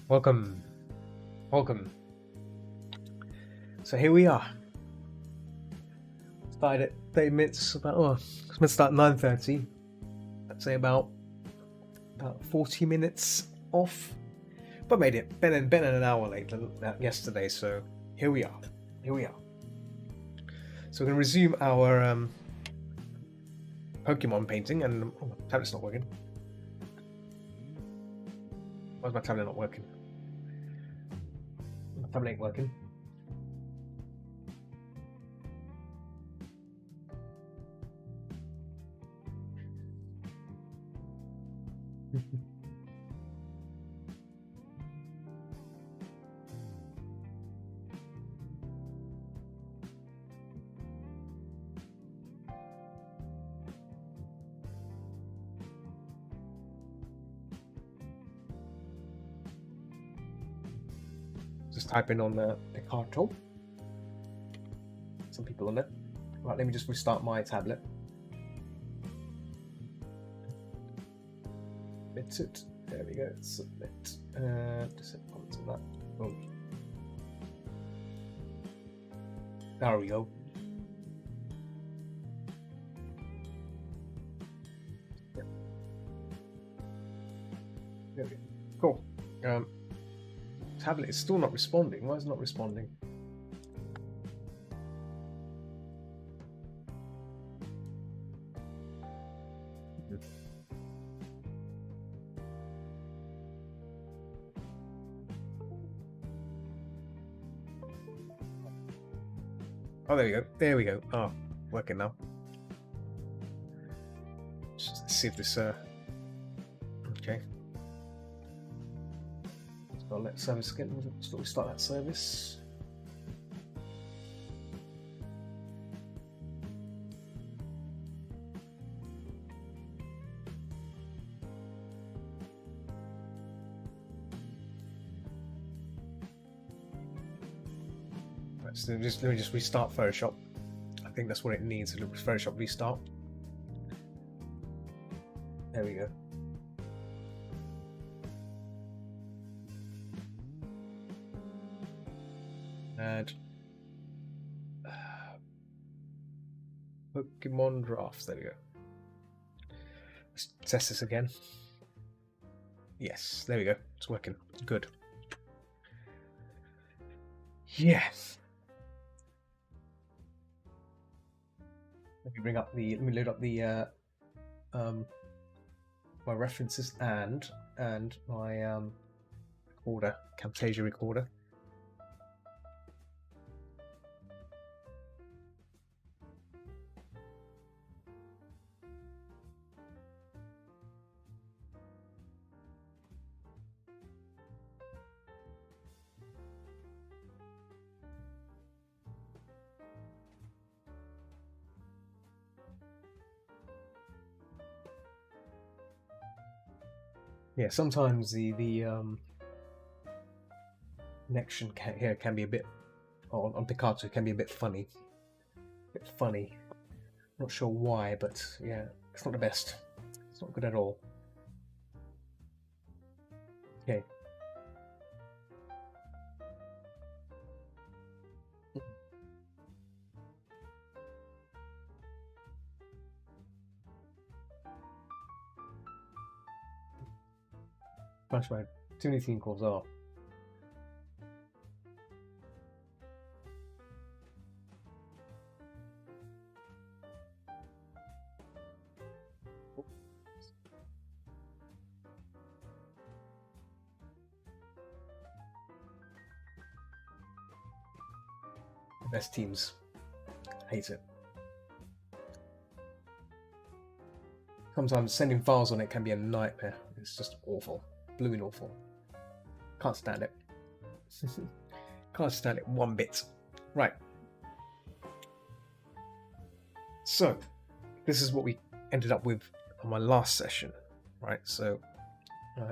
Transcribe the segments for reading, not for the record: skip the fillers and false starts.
Welcome, welcome. So here we are. Started at 30 minutes. About it's meant to start at 9:30. I'd say about 40 minutes off, but made it. Been an hour late yesterday. So here we are. So we're gonna resume our Pokemon painting, and my tablet's not working. Why's my tablet not working? My tablet ain't working. Just type in on the Picarto. Some people on it. Right, let me just restart my tablet. Submit it. There we go. Submit. Just onto that. Oh. There we go. Yeah. There we go. Cool. Tablet is still not responding. Why is it not responding? Oh, there we go. There we go. Oh, working now. Just see if this. Okay. I'll let service again. So we start that service. Right, so let me just restart Photoshop. I think that's what it needs. A little Photoshop restart. There we go. And Pokemon drafts. There we go. Let's test this again. Yes, there we go. It's working. Good. Yes. Let me load up the my references and my recorder, Camtasia recorder. Yeah, sometimes the connection can be a bit on Picarto can be a bit funny. Not sure why, but yeah, it's not the best. It's not good at all. Okay. Flashback. Too many team calls are. The best teams. Hate it. Sometimes sending files on it can be a nightmare. It's just awful. Blooming awful. Can't stand it. Can't stand it one bit. Right. So, this is what we ended up with on my last session. Right, so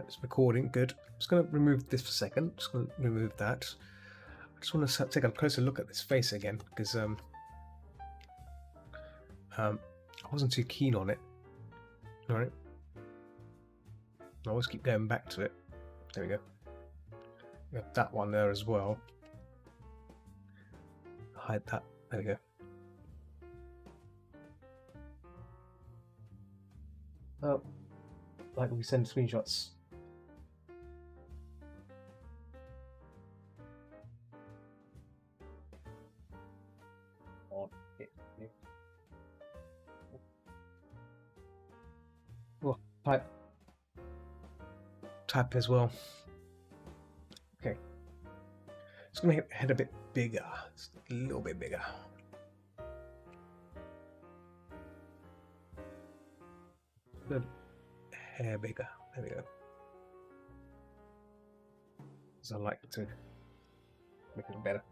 it's recording. Good. I'm just going to remove this for a second. Just going to remove that. I just want to take a closer look at this face again because I wasn't too keen on it. All right. I always keep going back to it. There we go. We have that one there as well. Hide that. There we go. Oh, like we send screenshots. Oh, type as well. Okay. It's gonna make the head a bit bigger. It's a little bit bigger. The hair bigger. There we go. So I like to make it better.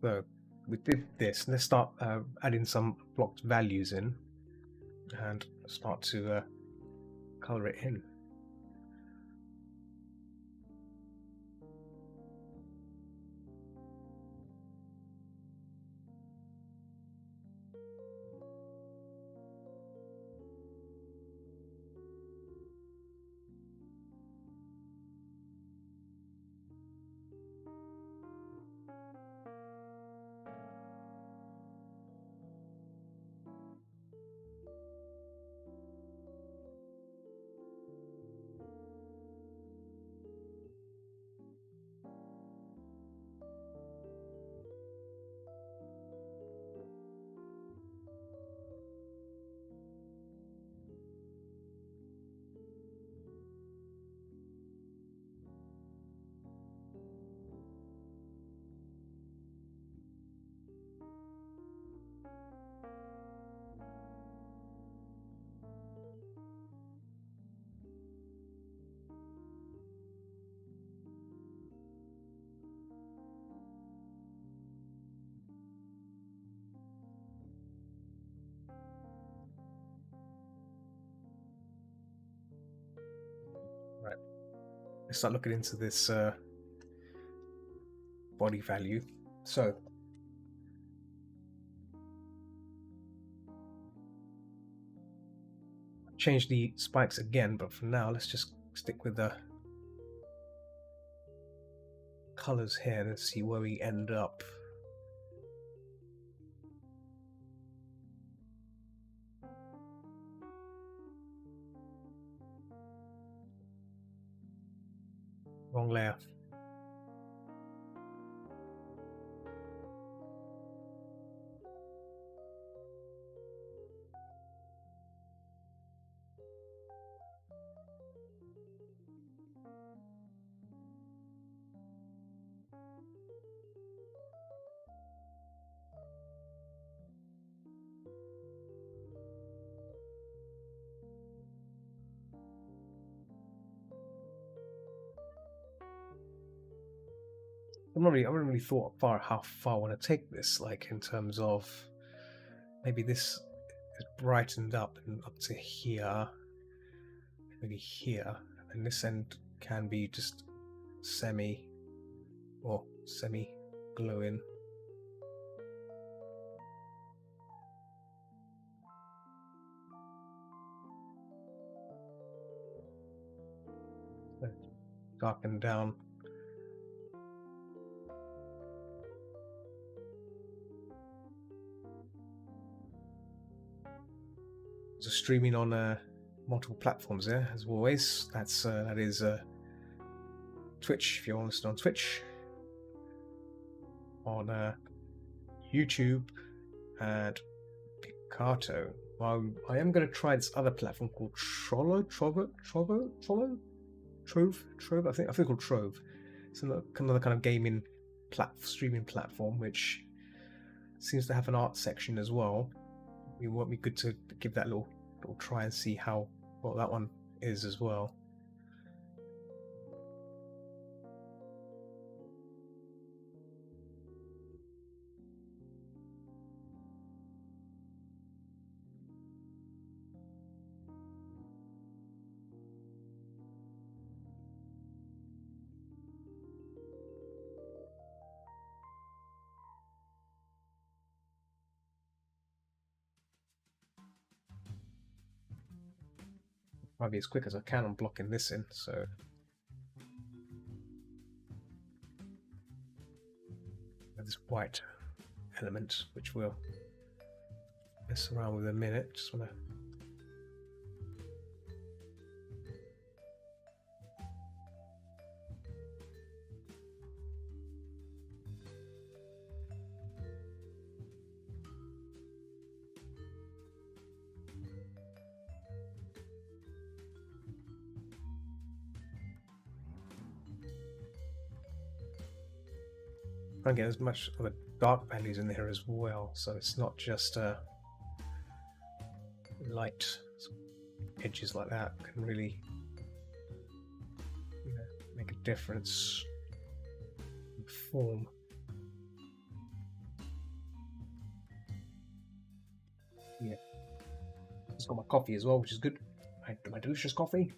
So we did this. Let's start adding some blocked values in and start to color it in. Right. Let's start looking into this body value. So change the spikes again, but for now let's just stick with the colors here and see where we end up. Wrong layer. I haven't really thought how far I want to take this, like in terms of maybe this is brightened up and up to here, maybe here, and this end can be just semi glowing. Darken down. So streaming on multiple platforms there, as always. That is Twitch, if you want to listen on Twitch, on YouTube, and Picarto. I am going to try this other platform called Trove. I think called Trove. It's another kind of gaming streaming platform which seems to have an art section as well. It would be good to give that a little try and see what that one is as well. Might be as quick as I can on blocking this in, so this white element, which we'll mess around with in a minute. Just want to try and get as much of the dark values in here as well, so it's not just light edges like that can really make a difference in form. Yeah, it's got my coffee as well, which is good. My delicious coffee.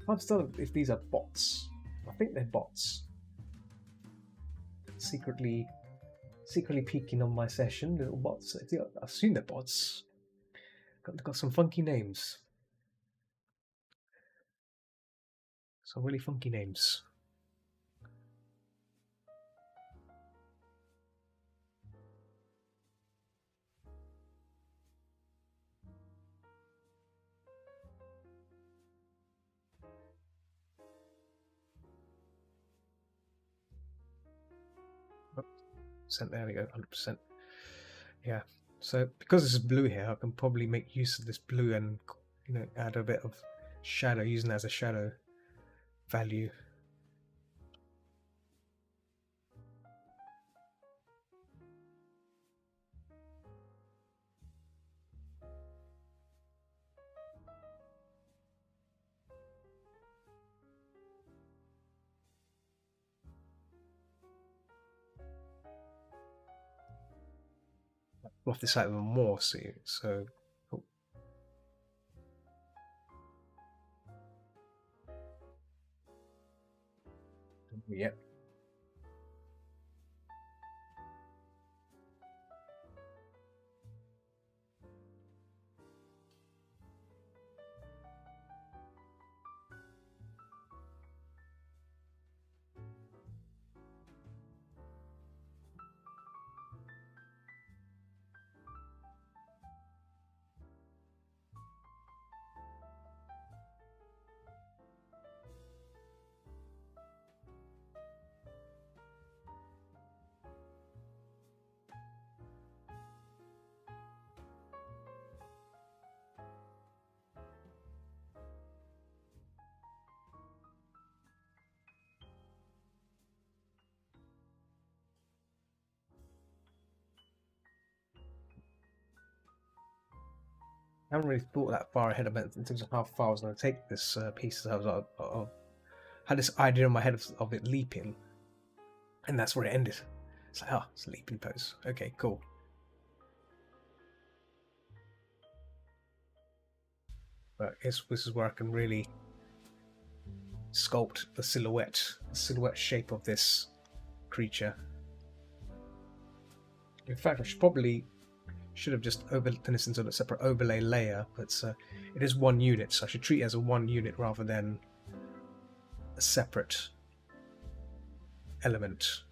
I'm still if these are bots. I think they're bots. Secretly peeking on my session, little bots. I assume they're bots. Got some funky names. Some really funky names. There we go, 100%. Yeah. So because this is blue here, I can probably make use of this blue and add a bit of shadow, using it as a shadow value. Fluff this out even more, see. So yep. I haven't really thought that far ahead about in terms of how far I was going to take this piece. I had this idea in my head of it leaping, and that's where it ended. It's like, oh, it's a leaping pose. Okay, cool. But this is where I can really sculpt the silhouette shape of this creature. In fact, I should have just turned this into a separate overlay layer, but it is one unit, so I should treat it as a one unit rather than a separate element.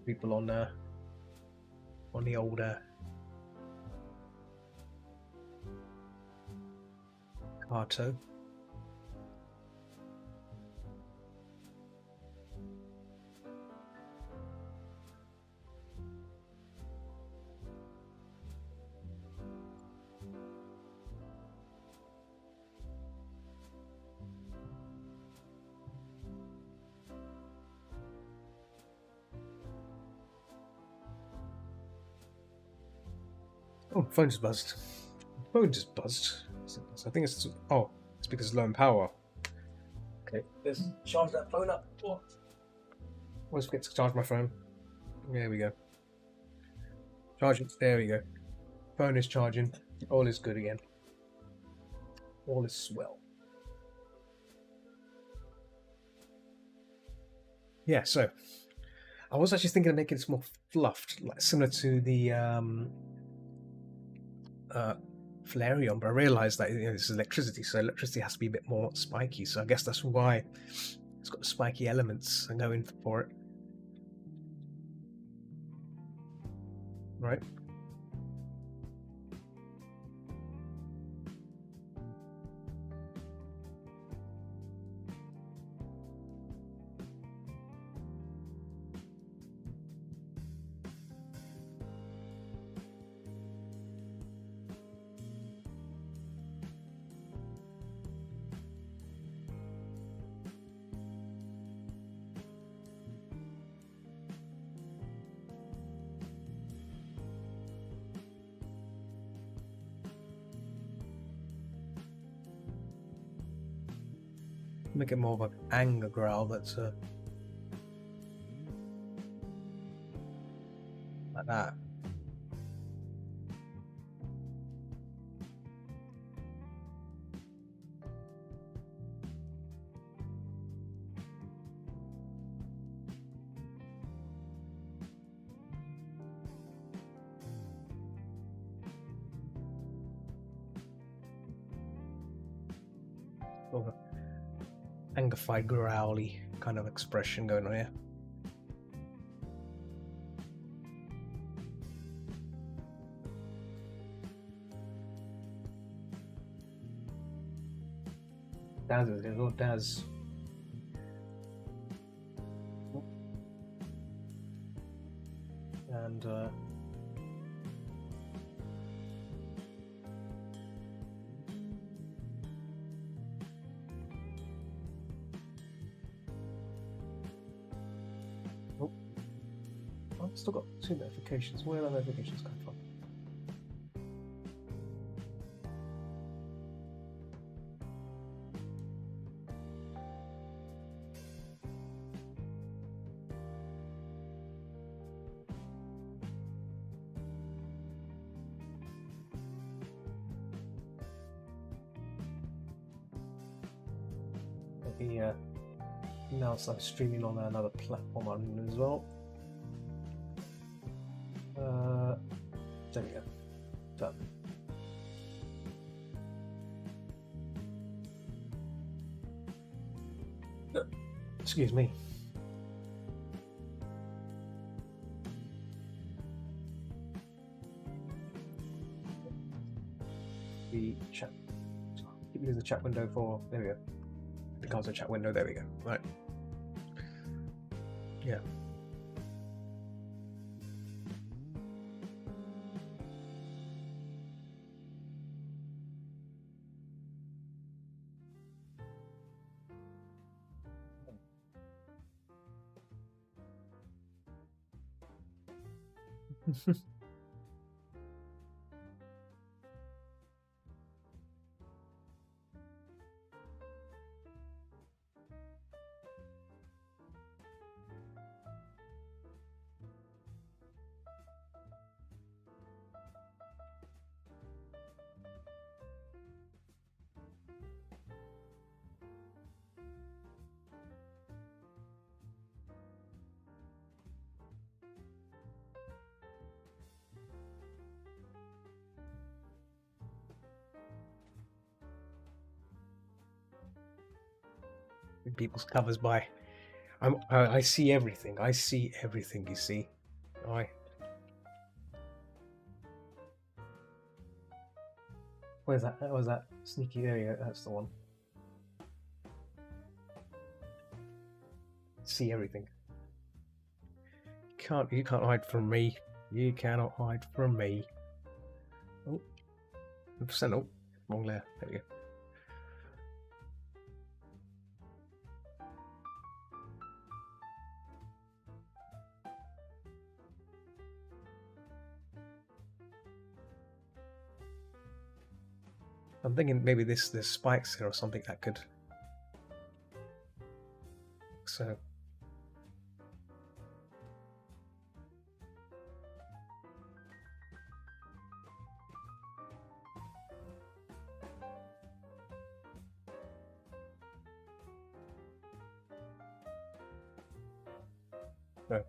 people on the older Kato. Oh, phone just buzzed. Phone just buzzed. I think it's because it's low in power. Okay, let's charge that phone up. Let's get to charge my phone. There we go. Charge it. There we go. Phone is charging. All is good again. All is swell. Yeah, so I was actually thinking of making this more fluffed, like similar to the Flareon, but I realised that this is electricity, so electricity has to be a bit more spiky. So I guess that's why it's got the spiky elements and going for it. Right. Make it more of an anger growl that's like that. Sort of angified growly kind of expression going on here. Daz, there's no Daz. And oh, I've still got 2 notifications. Where are the notifications come from? Now it's like streaming on another platform on as well. There we go. Done. Excuse me. The chat. Keep using the chat window for. There we go. The console chat window. There we go. Right. Yeah. People's covers by I see everything. I see everything, you see. Aye. Where's that? Where's that sneaky area? That's the one. See everything. You can't hide from me. You cannot hide from me. Oh, oh, wrong layer. There we go. I'm thinking maybe there's spikes here or something that could. So. No.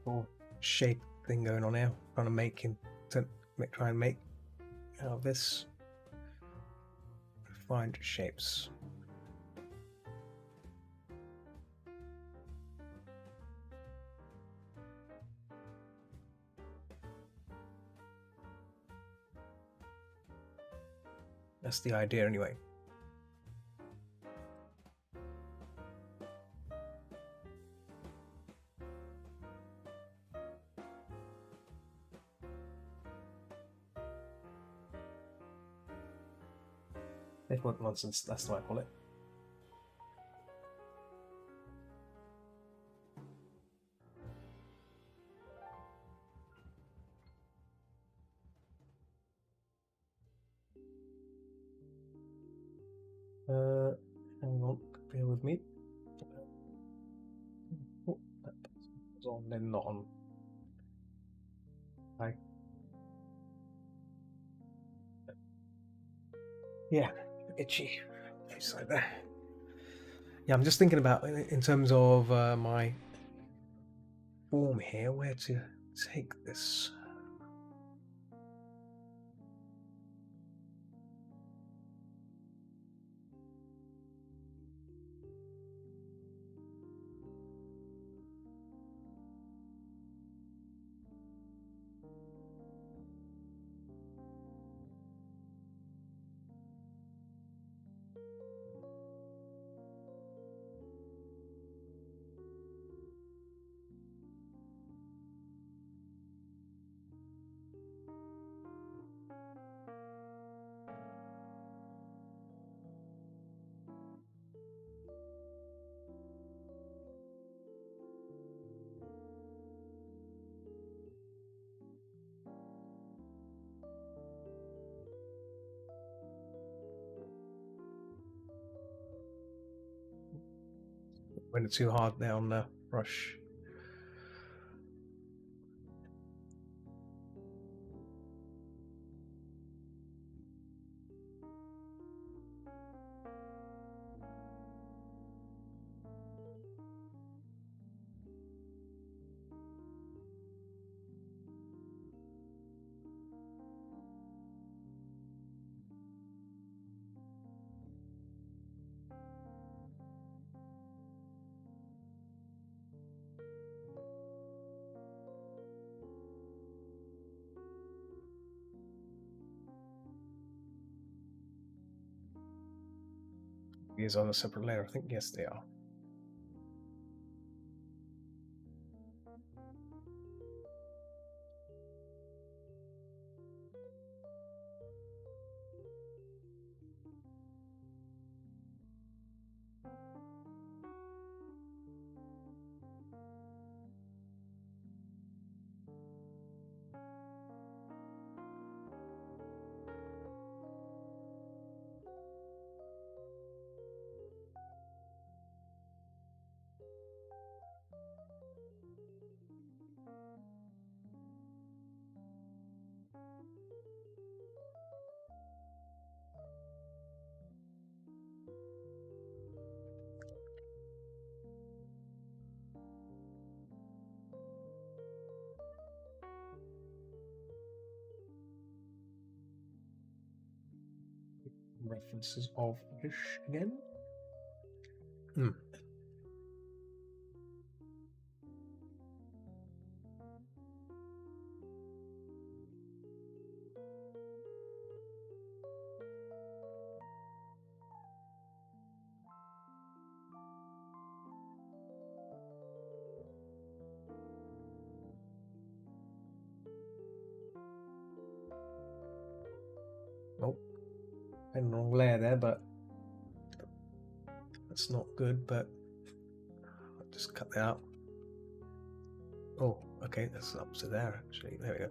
Little shape thing going on here. Trying to try and make out of this refined shapes. That's the idea anyway. Network nonsense, that's what I call it. Hang on, bear with me. Oh, that's on, then not on. Hi. Yeah, itchy. It's like that. Yeah, I'm just thinking about in terms of my form here, where to take this. Went it too hard there on the brush. These on a separate layer, I think. Yes, they are. references of ish again. Hmm. Oh, and wrong layer there, but that's not good. But I'll just cut that out. Oh, okay, that's up to there actually. There we go.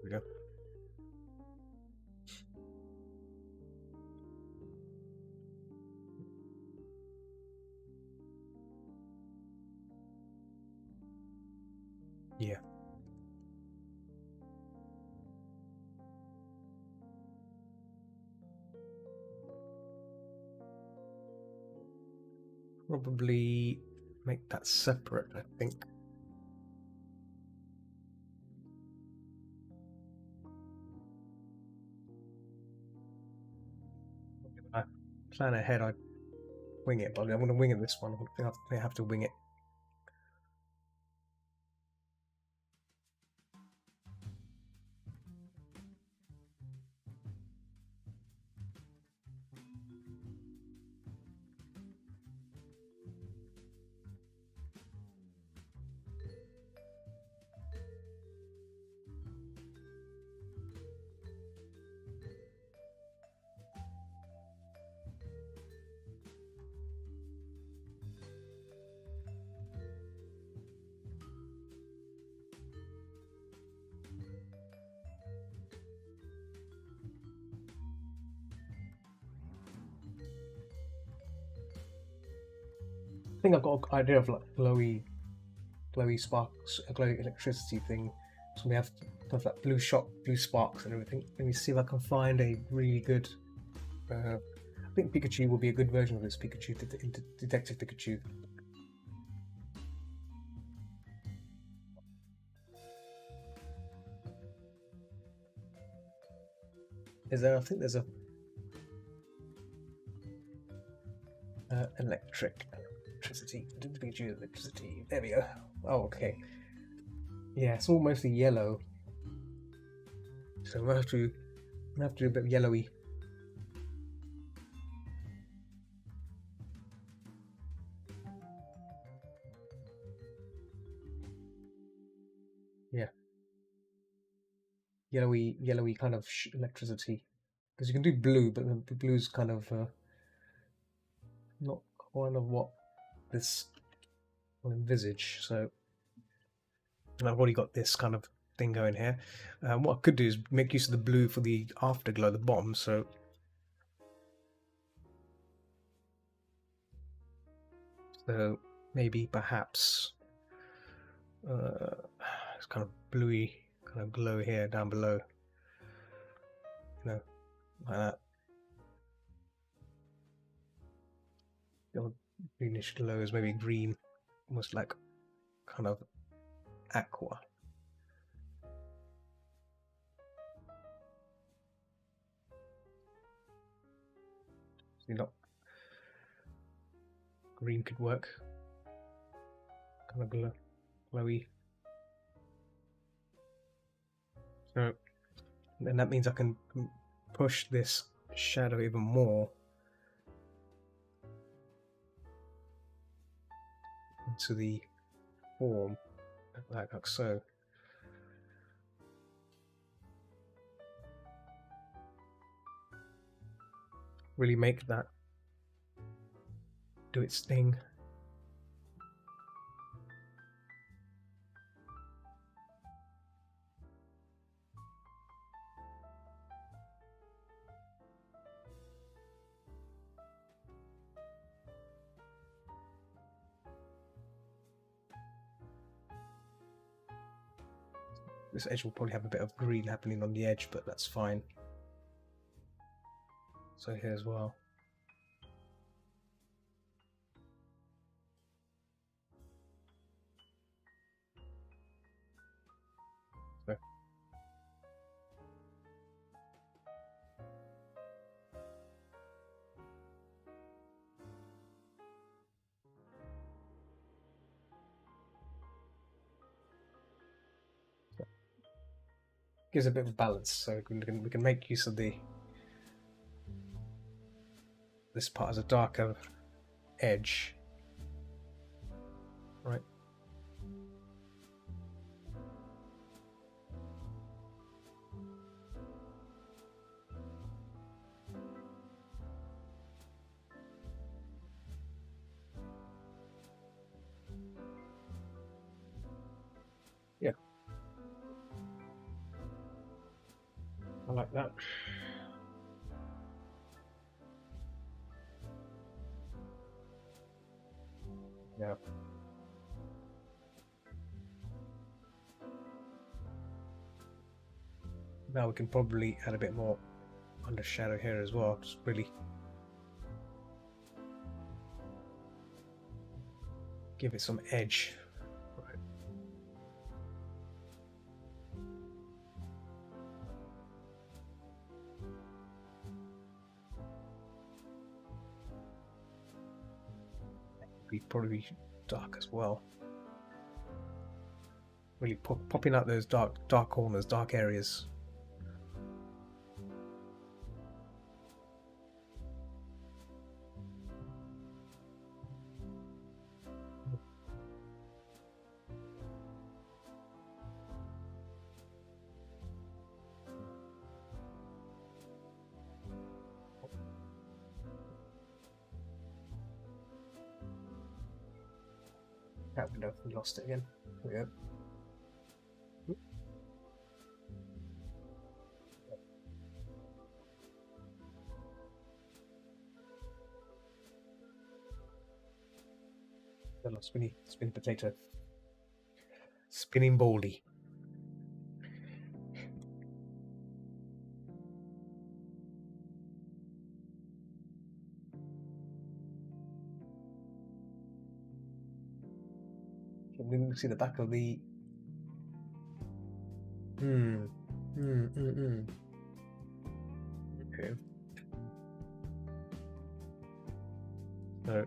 There we go. Yeah. Probably make that separate, I think. If I plan ahead, I'd wing it, but I'm going to wing it this one. I think I have to wing it. I think I've got an idea of like glowy sparks, a glowy electricity thing. So we have that blue sparks and everything. Let me see if I can find a really good. I think Pikachu will be a good version of this. Pikachu, Detective Pikachu. Is there? I think there's a electricity. Pikachu electricity. There we go. Oh, okay. Yeah, it's all mostly yellow. So we have to do a bit of yellowy. Yeah. Yellowy kind of electricity. Because you can do blue, but the blue's kind of not kind of what this will envisage. So and I've already got this kind of thing going here. What I could do is make use of the blue for the afterglow, the bottom. So maybe perhaps it's kind of bluey kind of glow here down below. You know, like that. The greenish glow is maybe green, almost like kind of aqua. You know, green could work. Kind of glowy. So, and that means I can push this shadow even more into the form, like so. Really make that do its thing. This edge will probably have a bit of green happening on the edge, but that's fine. So here as well. gives a bit of balance, so we can make use of this part as a darker edge, right? Yeah, I like that. Yeah. Now we can probably add a bit more under shadow here as well. Just really give it some edge. Right. Be probably dark as well. Really popping out those dark corners, dark areas. That window, we lost it again. There we go. Little spinny potato. Spinning baldy. Can we see the back of the... Okay. So...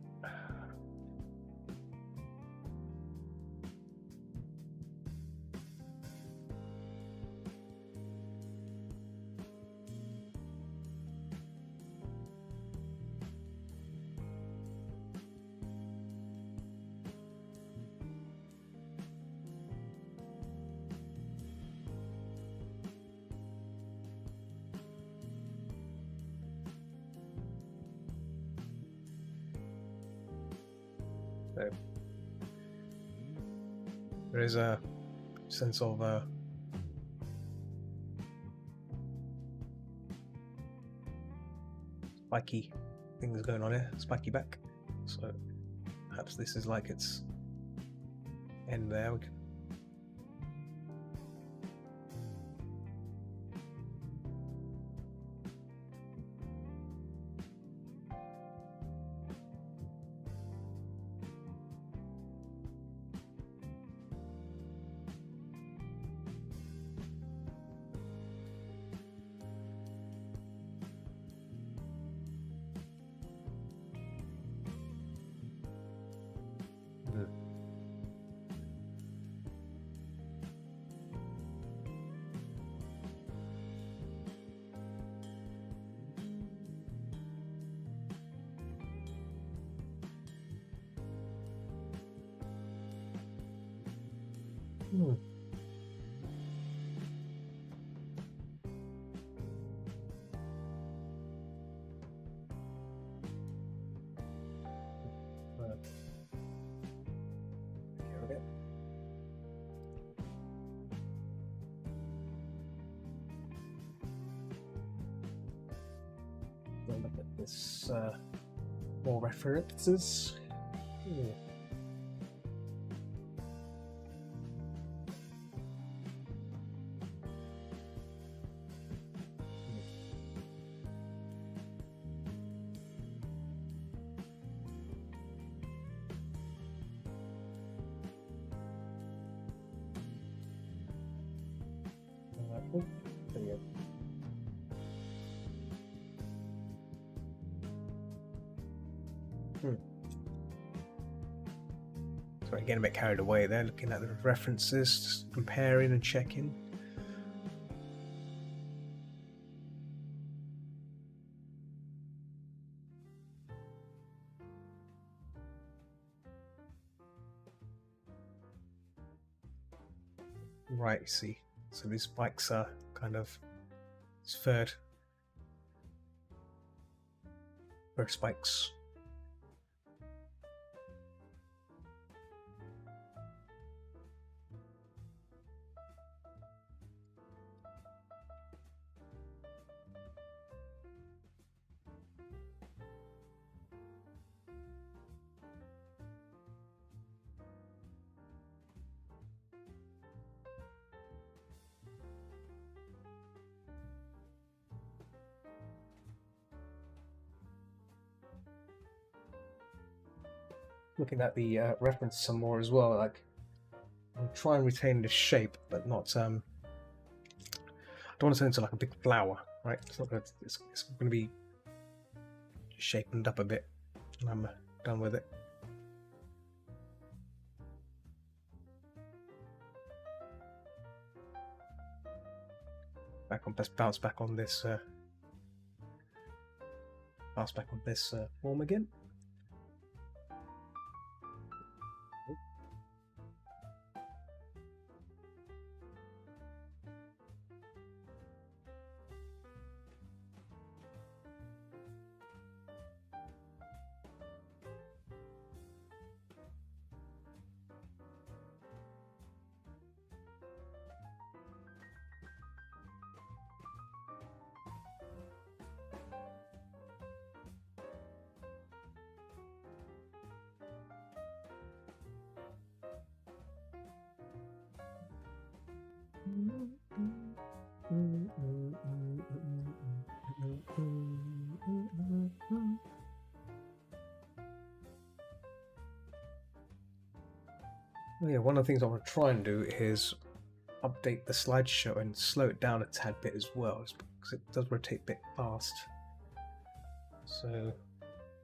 So there is a sense of spiky things going on here, spiky back. So perhaps this is like its end there. We can... Look at this, more references. Ooh. There you go. Sorry, getting a bit carried away there, looking at the references, just comparing and checking. right, you see. So these spikes are kind of third spikes. Looking at the reference some more as well, like I'll try and retain the shape, but not I don't want to turn into like a big flower, right? It's not gonna. It's going to be shapened up a bit, and I'm done with it. Let's bounce back on this. Bounce back on this form again. Oh yeah, one of the things I want to try and do is update the slideshow and slow it down a tad bit as well, because it does rotate a bit fast. So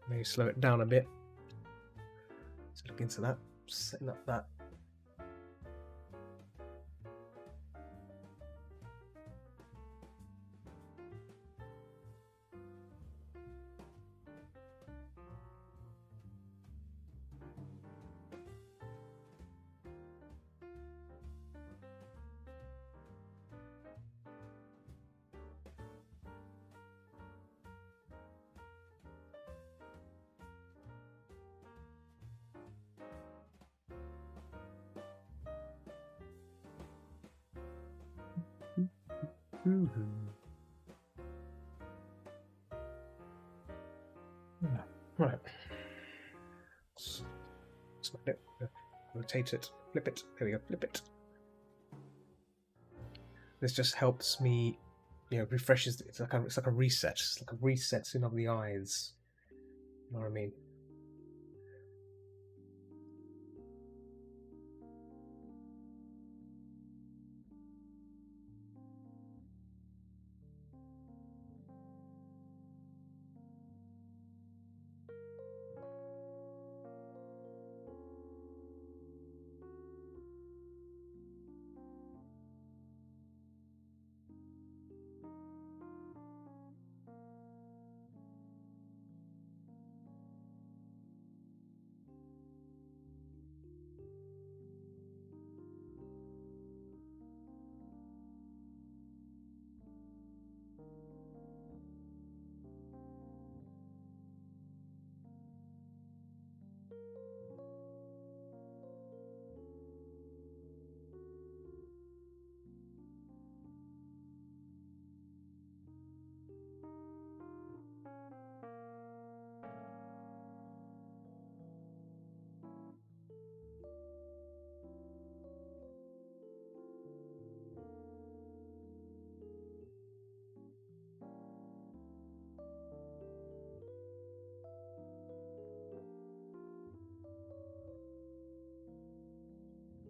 maybe slow it down a bit. So look into that, setting up that. Right. Select it, rotate it, flip it. There we go, flip it. This just helps me, refreshes. It's like a reset. It's like a resetting of the eyes. You know what I mean?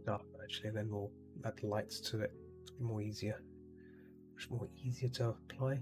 Oh, actually, then we'll add lights to it to be more easier. Much more easier to apply.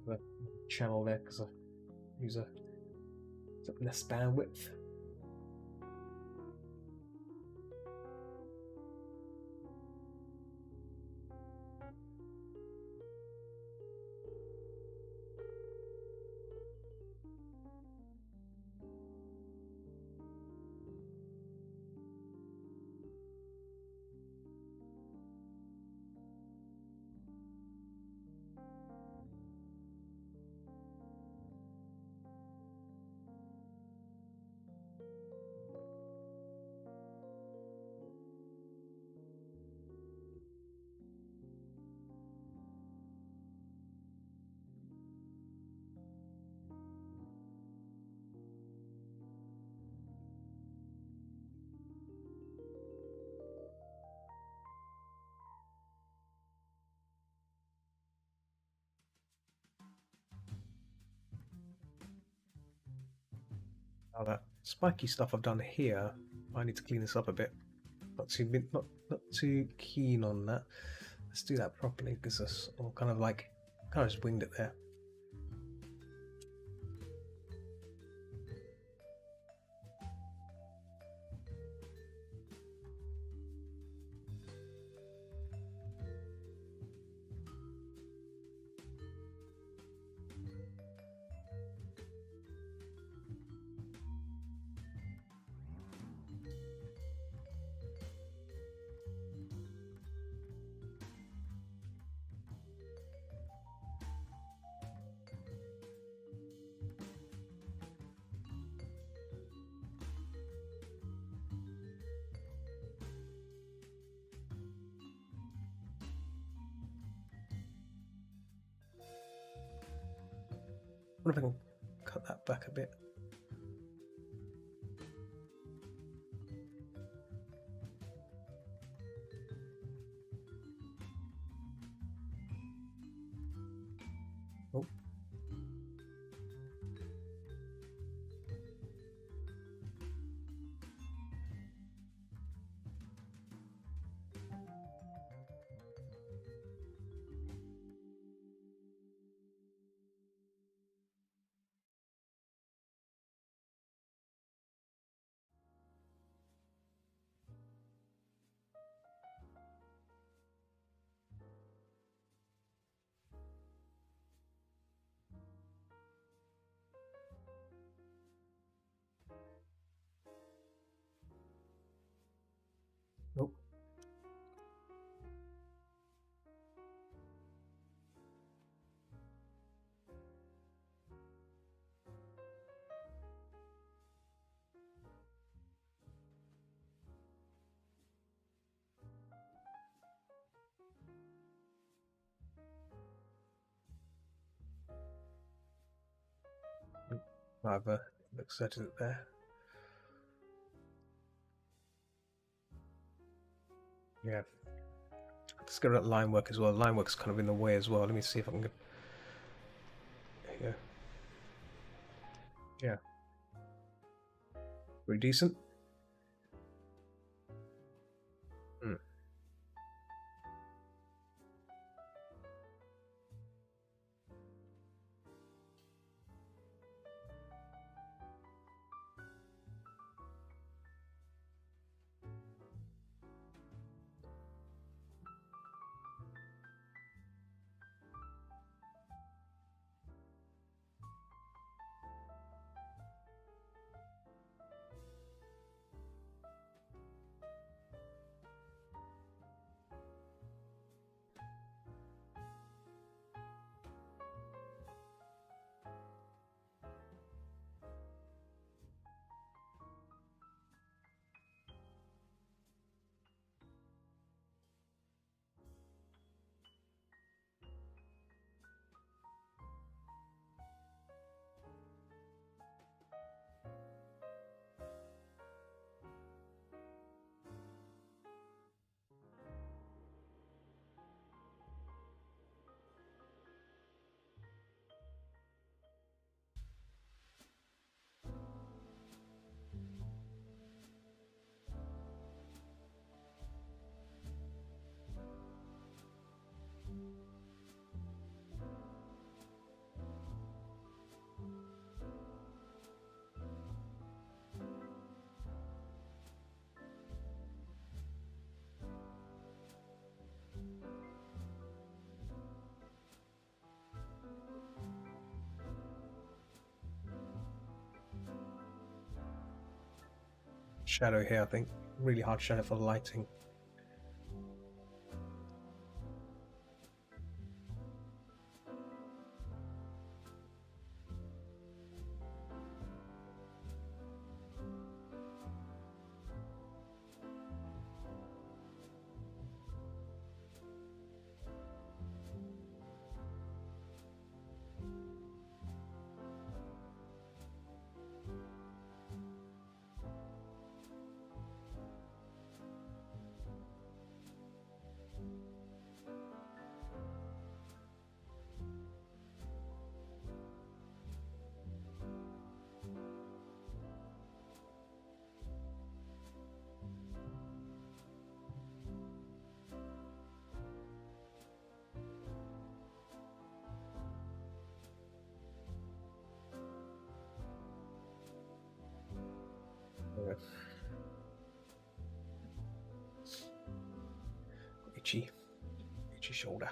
The channel there because I use a less bandwidth. Now that spiky stuff I've done here, I need to clean this up a bit. Not too keen on that. Let's do that properly because it's all kind of just winged it there. I wonder if I can cut that back a bit. Oh. Nope. I've exerted it there. Yeah. Let's get rid of that line work as well. Line work's kind of in the way as well. Let me see if I can get... There you go. Yeah. Pretty decent. Hmm. Shadow here, I think. Really hard shadow for the lighting. Itchy shoulder.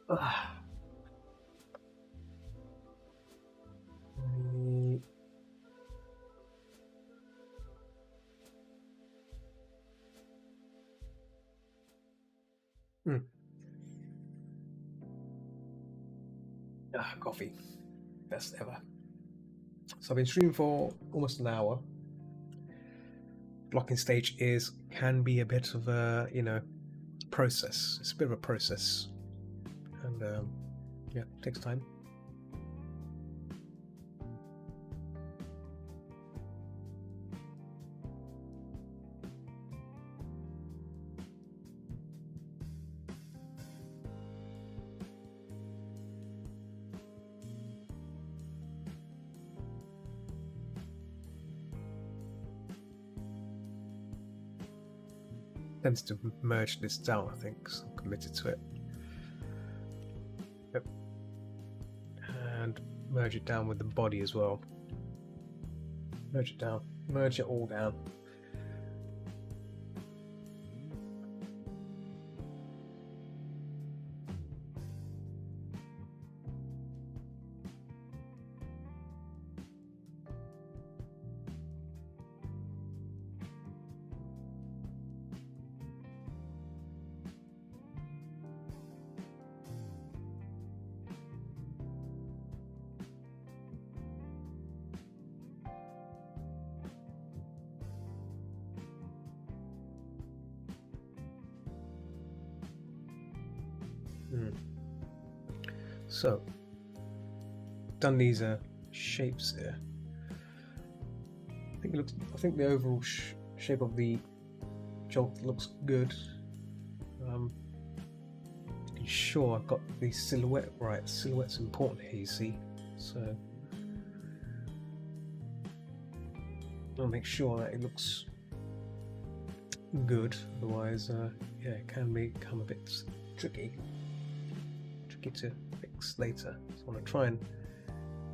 Ah. Coffee. Best ever. So I've been streaming for almost an hour. Blocking stage can be a bit of a, process. It's a bit of a process. And yeah, it takes time. Tends to merge this down, I think, so I'm committed to it. Yep. And merge it down with the body as well. Merge it down. Merge it all down. So, done these shapes here. I think the overall shape of the jolt looks good. Sure, I've got the silhouette right. Silhouette's important here, you see. So I'll make sure that it looks good. Otherwise, yeah, it can become a bit tricky to fix later. So I want to try and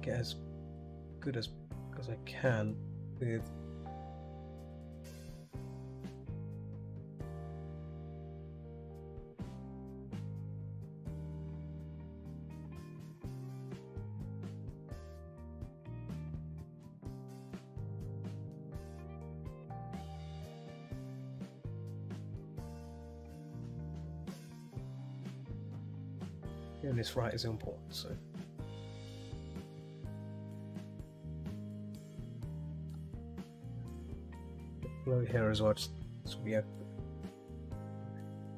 get as good as I can with getting this right is important. So. Below here as well, just so we have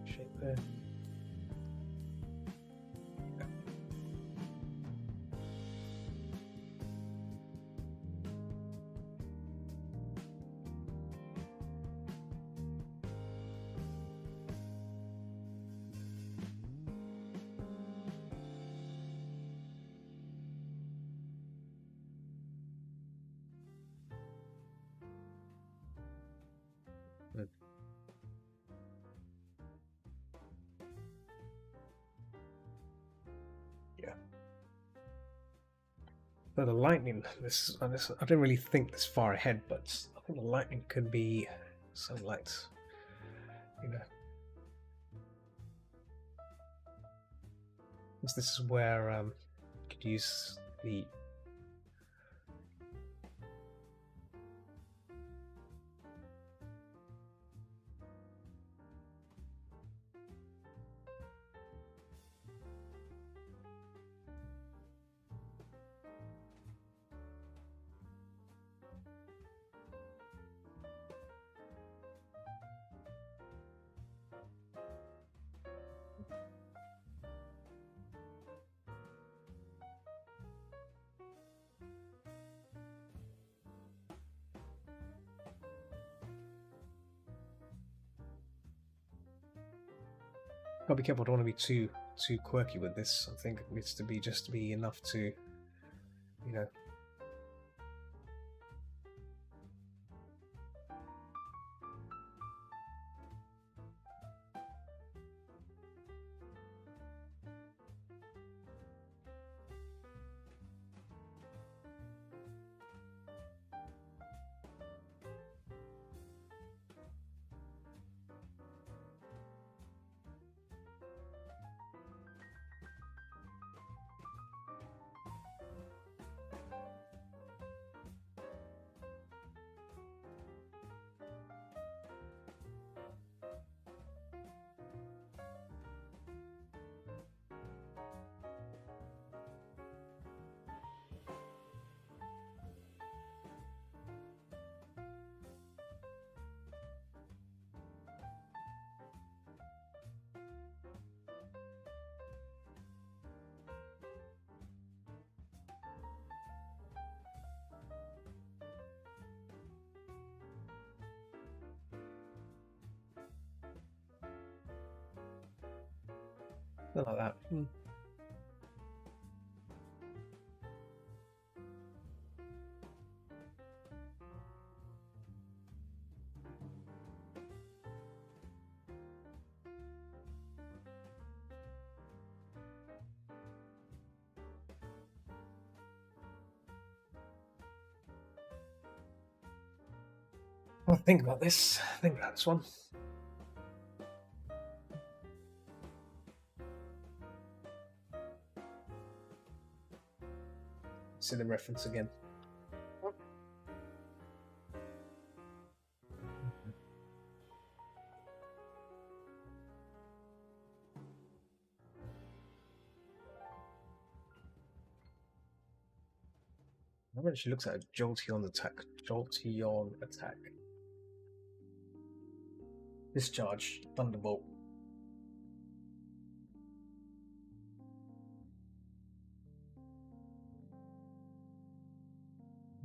shape there. Good. Yeah. So the lightning, this I didn't really think this far ahead, but I think the lightning could be so light, you know. This is where you could use the gotta be careful. I don't want to be too quirky with this. I think it needs to be just to be enough to, you know. Something like that. Well, think about this. Think about this one. See the reference again. I bet she looks at a Jolteon attack. Jolteon attack. Discharge. Thunderbolt.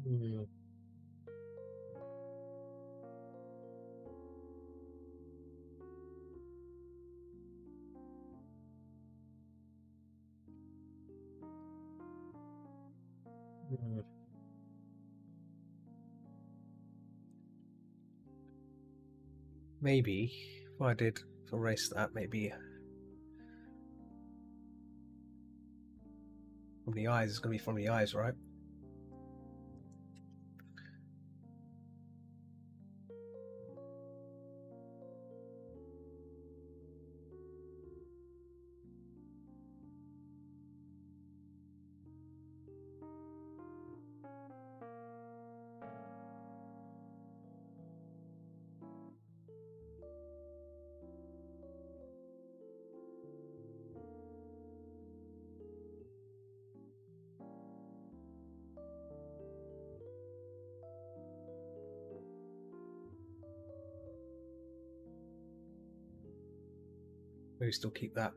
Hmm. Hmm. maybe if I did erase that, maybe from the eyes, it's going to be from the eyes, right? Maybe still keep that.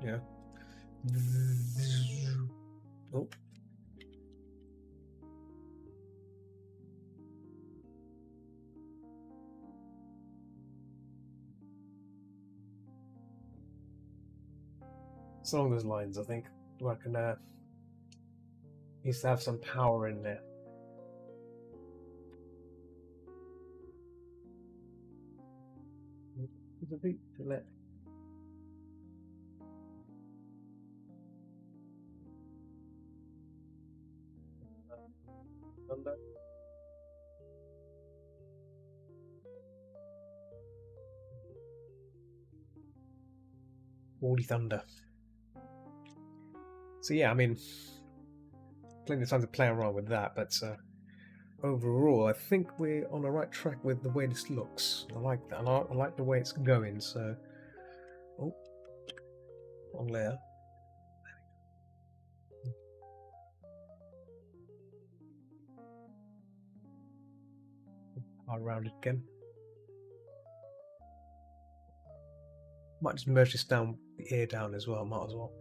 Yeah. Oh. It's along those lines, I think. I can needs to have some power in there. To let thunder. Holy thunder. So yeah, I mean, plenty of time to play around with that, but overall, I think we're on the right track with the way this looks. I like that. I like the way it's going. So, oh, wrong layer. I'll round it again. Might just merge this down, the ear down as well. Might as well.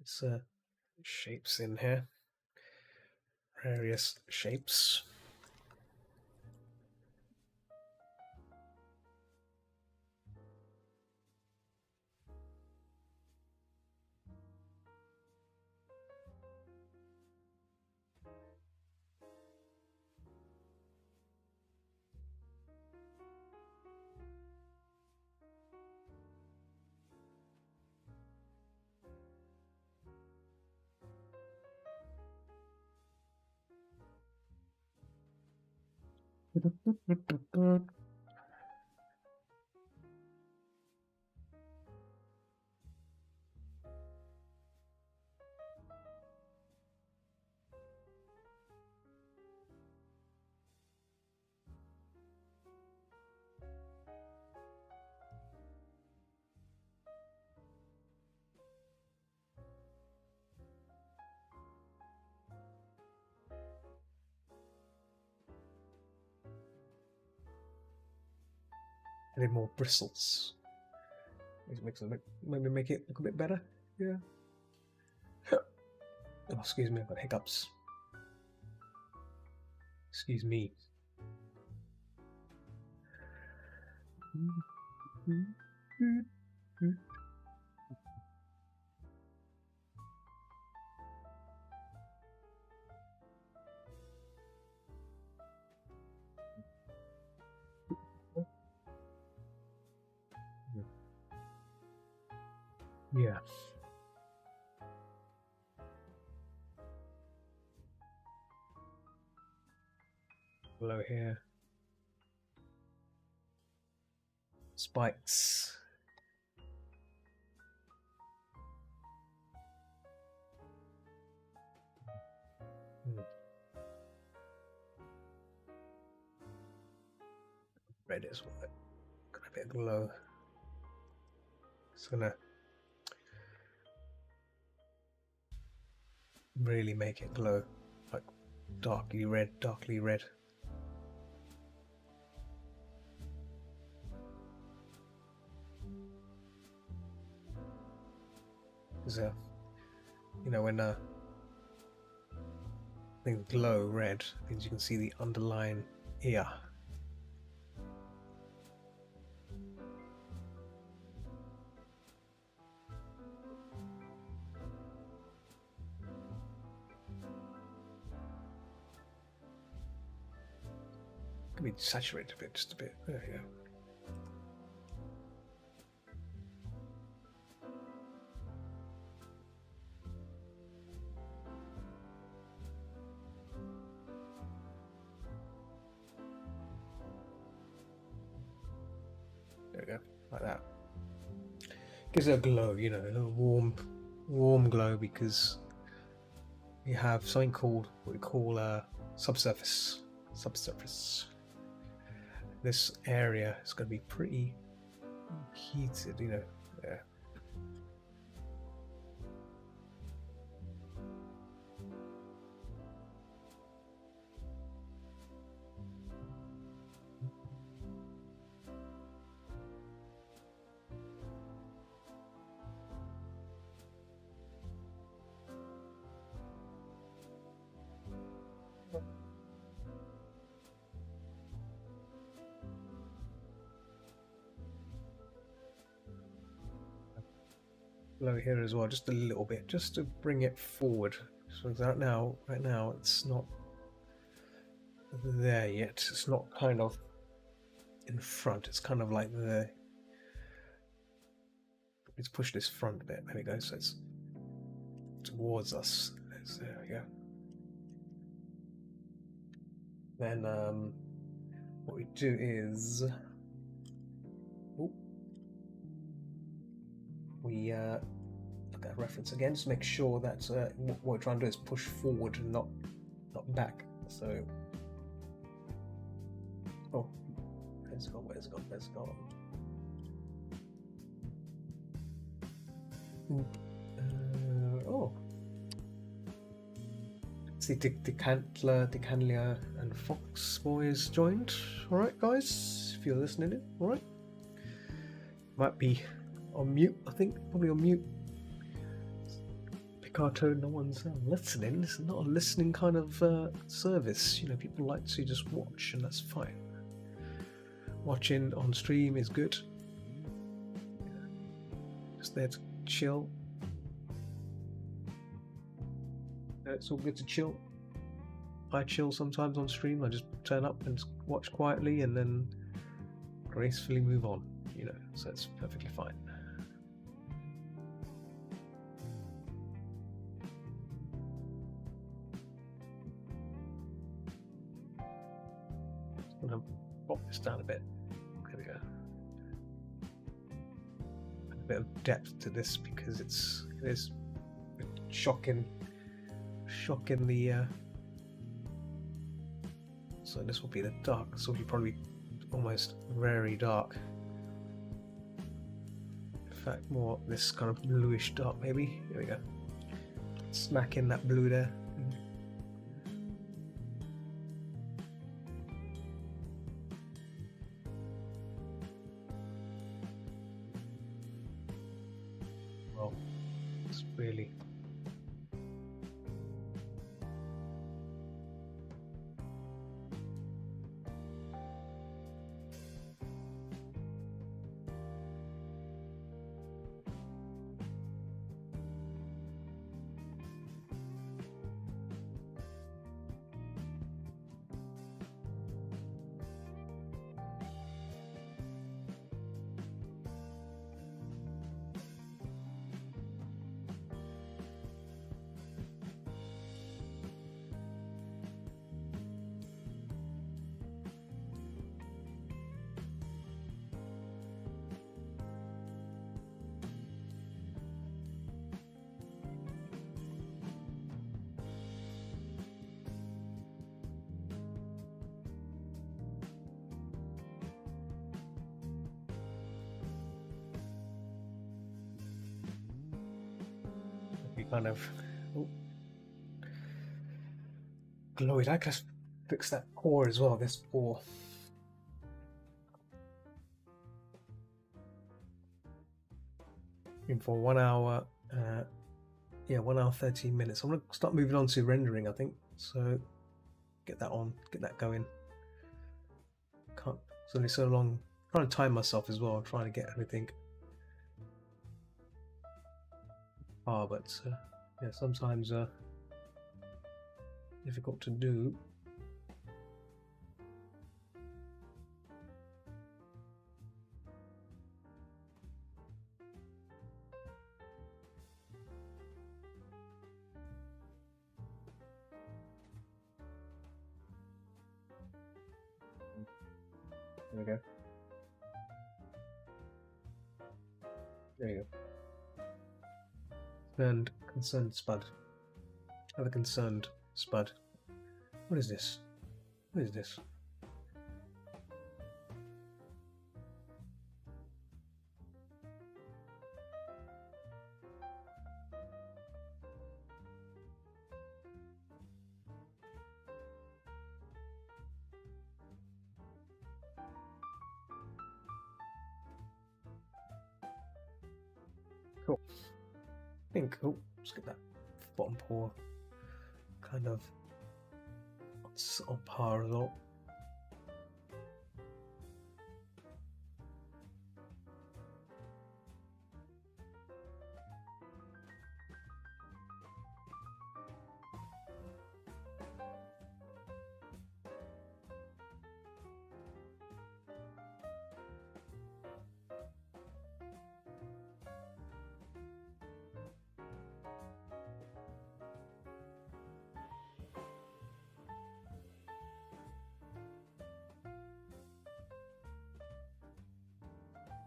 It's shapes in here, various shapes. Added more bristles. Makes it maybe make it look a bit better. Yeah. Oh, excuse me, I've got hiccups. Excuse me. Yeah. Below here. Spikes. Red as well. Got a bit of glow. It's gonna really make it glow, like darkly red, darkly red. Because you know, when things glow red, means you can see the underlying ear. Can be saturated a bit, just a bit. There you go. There we go, like that. Gives it a glow, you know, a warm glow, because you have something called what we call subsurface. This area is going to be pretty heated, you know. Yeah. Below here as well, just a little bit, just to bring it forward. So right now it's not there yet. It's not kind of in front. It's kind of like the. Let's push this front a bit. There we go. So it's towards us. There we go. Then what we do is we look at reference again, just make sure that what we're trying to do is push forward and not back. So Oh, where's it gone? Where's it gone? Where's it gone? Oh. See, Decantlia, and Fox Boys joined. Alright, guys, if you're listening in, alright? Might be on mute, I think. Probably on mute. Picarto, no one's listening. This is not a listening kind of service. You know, people like to just watch, and that's fine. Watching on stream is good. Just there to chill. It's all good to chill. I chill sometimes on stream. I just turn up and watch quietly and then gracefully move on, you know, so it's perfectly fine. I'm going to pop this down a bit. There we go. A bit of depth to this because it is shocking the so this will be the dark. This will be probably almost very dark. In fact, more this kind of bluish dark maybe. Here we go. Smack in that blue there. Well, it's really kind of glowy. I can fix that ore as well. This ore. In for 1 hour. Yeah, 1 hour 13 minutes. I'm gonna start moving on to rendering, I think. So get that on, get that going. Can't. It's only so long. I'm trying to time myself as well. I'm trying to get everything. But yeah, sometimes difficult to do. There we go. There you go. And concerned spud. Have a concerned spud. What is this? What is this? Cool. I think, oh, let's get that bottom paw kind of on par as well.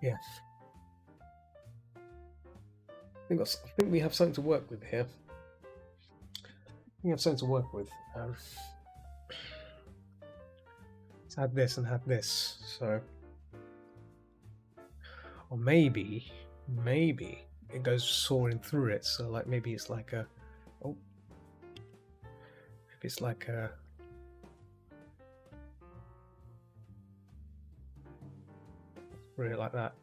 Yeah. I think we have something to work with here. We have something to work with. had this and had this. So, or maybe it goes soaring through it. So like maybe it's like a, oh, maybe it's like a. Through it like that.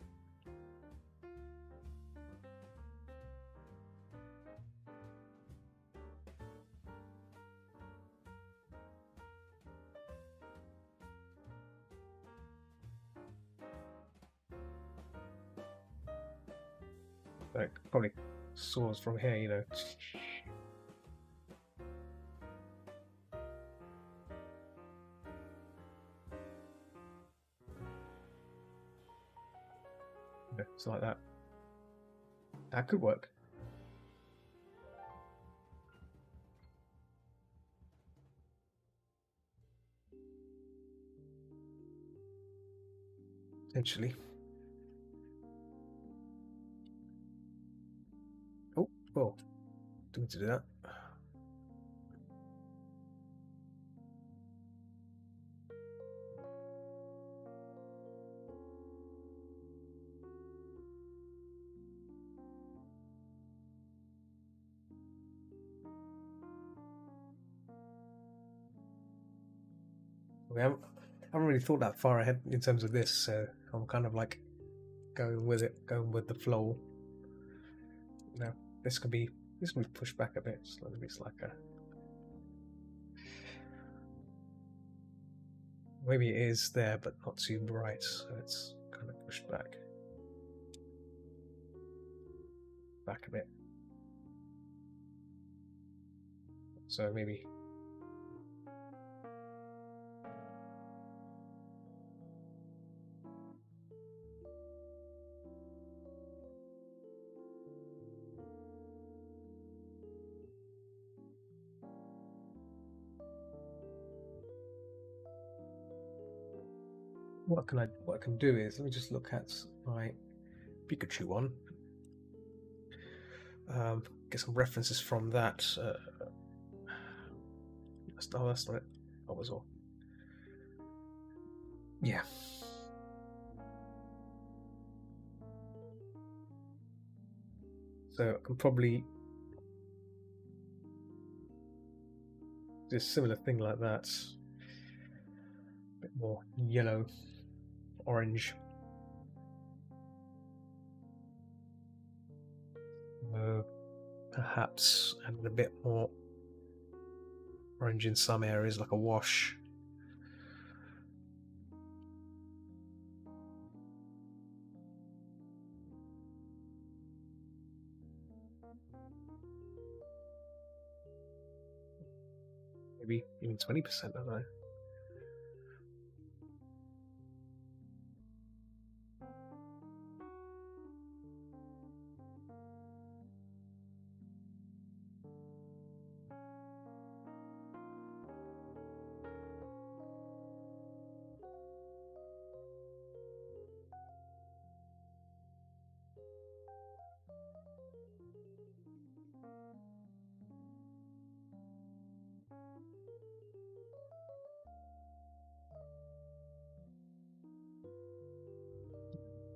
Like probably soars from here, you know. It's like that. That could work. Potentially. Oh, well, don't need to do that. We haven't really thought that far ahead in terms of this, so I'm kind of like going with it, going with the flow. Now this can be pushed back a bit, so maybe it's like a, maybe it is there but not too bright, so it's kind of pushed back a bit. So maybe what I can do is, let me just look at my Pikachu one. Get some references from that. That's not it. That was all. Yeah. So I can probably do a similar thing like that. A bit more yellow, orange. Perhaps and a bit more orange in some areas, like a wash. Maybe even 20%, I don't know.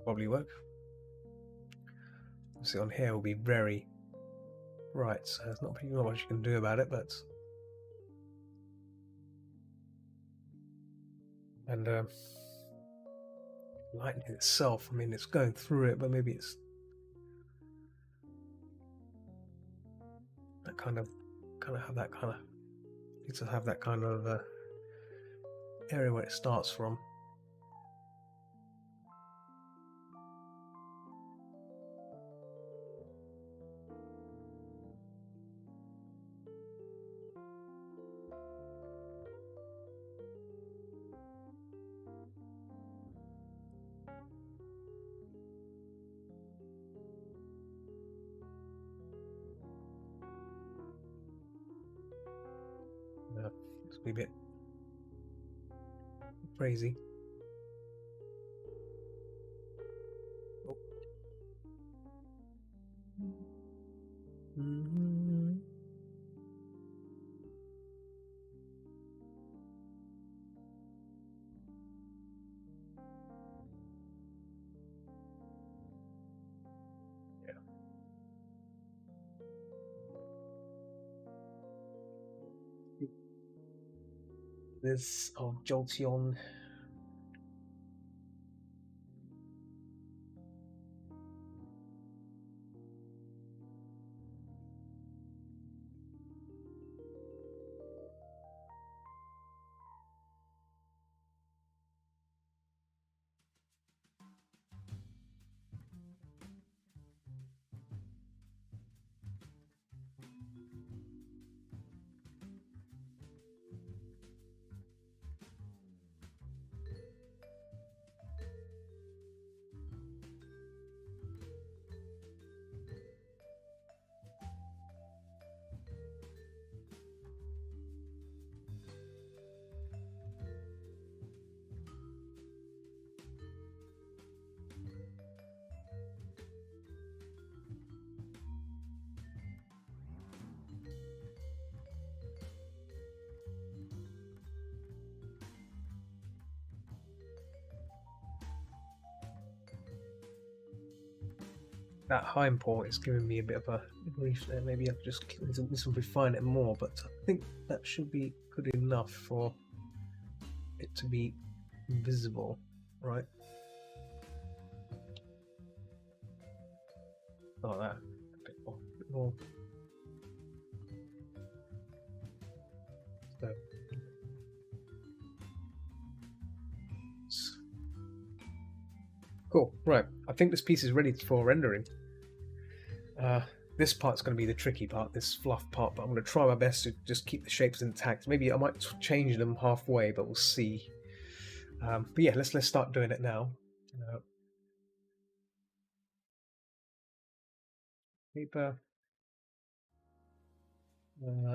Probably work. See, on here will be very bright, so there's not much you can do about it, but and lightning itself, I mean, it's going through it, but maybe it's that kind of have that kind of, needs to have that kind of area where it starts from. It's a bit crazy. Oh. this of Jolteon. That high import is giving me a bit of a grief there. Maybe I could just this will refine it more, but I think that should be good enough for it to be visible, right? Like that. A bit more. So. Cool. Right. I think this piece is ready for rendering. This part's going to be the tricky part, this fluff part, but I'm going to try my best to just keep the shapes intact. Maybe I might change them halfway, but we'll see. But yeah, let's start doing it now. Paper.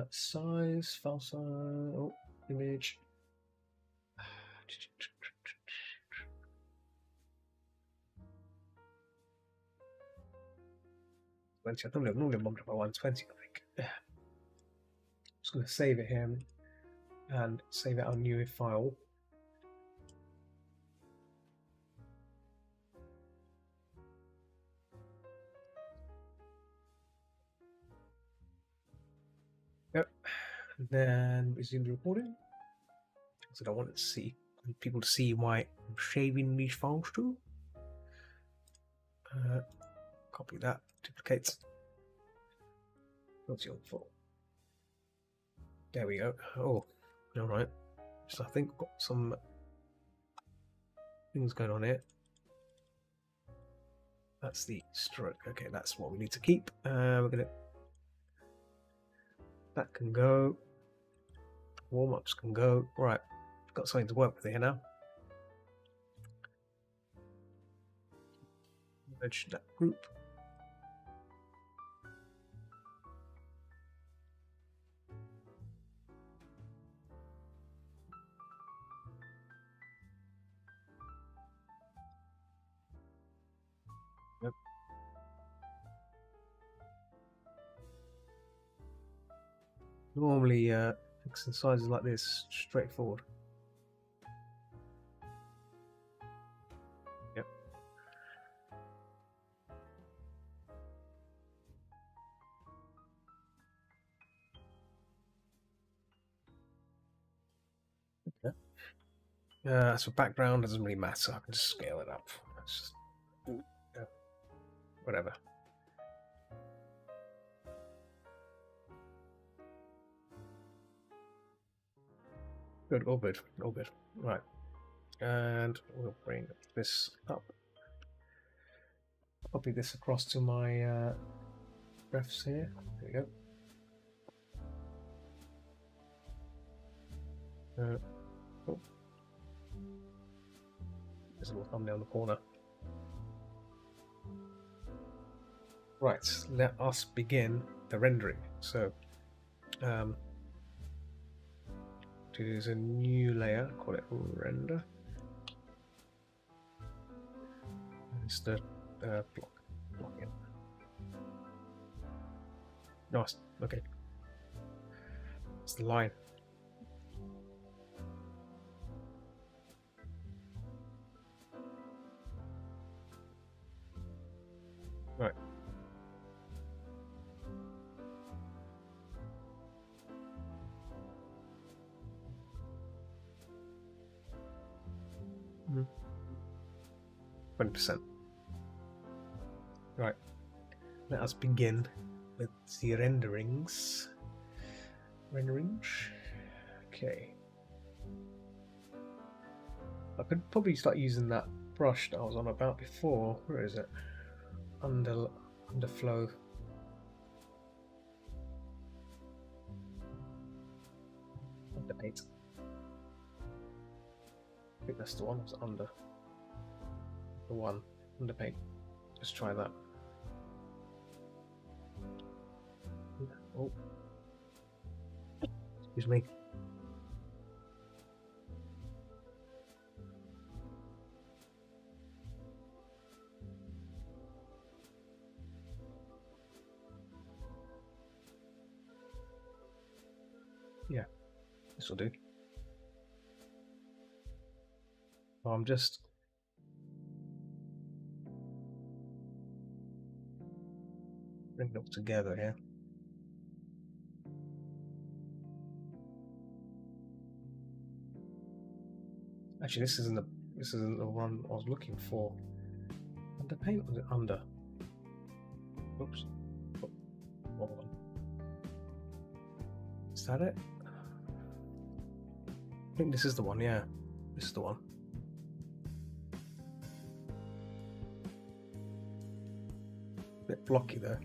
Size, file size, image. I don't know, normally I'm by 120, I think. Just going to save it here and save it our new file. Yep. And then resume the recording. So I want to see people to see why I'm saving these files too. Copy that, duplicate. What's your fault? There we go. Oh, all right. So I think got some things going on here. That's the stroke. Okay, that's what we need to keep. We're gonna. That can go. Warm-ups can go. Right, I've got something to work with here now. Merge that group. Yep. Normally, fixing sizes like this straightforward. Yep. Okay. So background doesn't really matter. I can just scale it up. Just, whatever. Good, all good, all good. Right. And we'll bring this up. Copy this across to my refs here. There we go. Oh. There's a little thumbnail in the corner. Right, let us begin the rendering. So, choose a new layer, call it render. It's the block in. Nice, okay. It's the line. Right. 20%. Right. Let us begin with the renderings. Okay. I could probably start using that brush that I was on about before. Where is it? Underflow. Underpaint. I think that's the one. It's under. The one. Underpaint. Let's try that. Oh. Excuse me. Yeah, this will do. I'm just bring it all together here. Actually, this isn't the one I was looking for. Underpaint, or was it under? Oops. Oh, wrong one. Is that it? I think this is the one. Yeah, this is the one. Bit blocky there.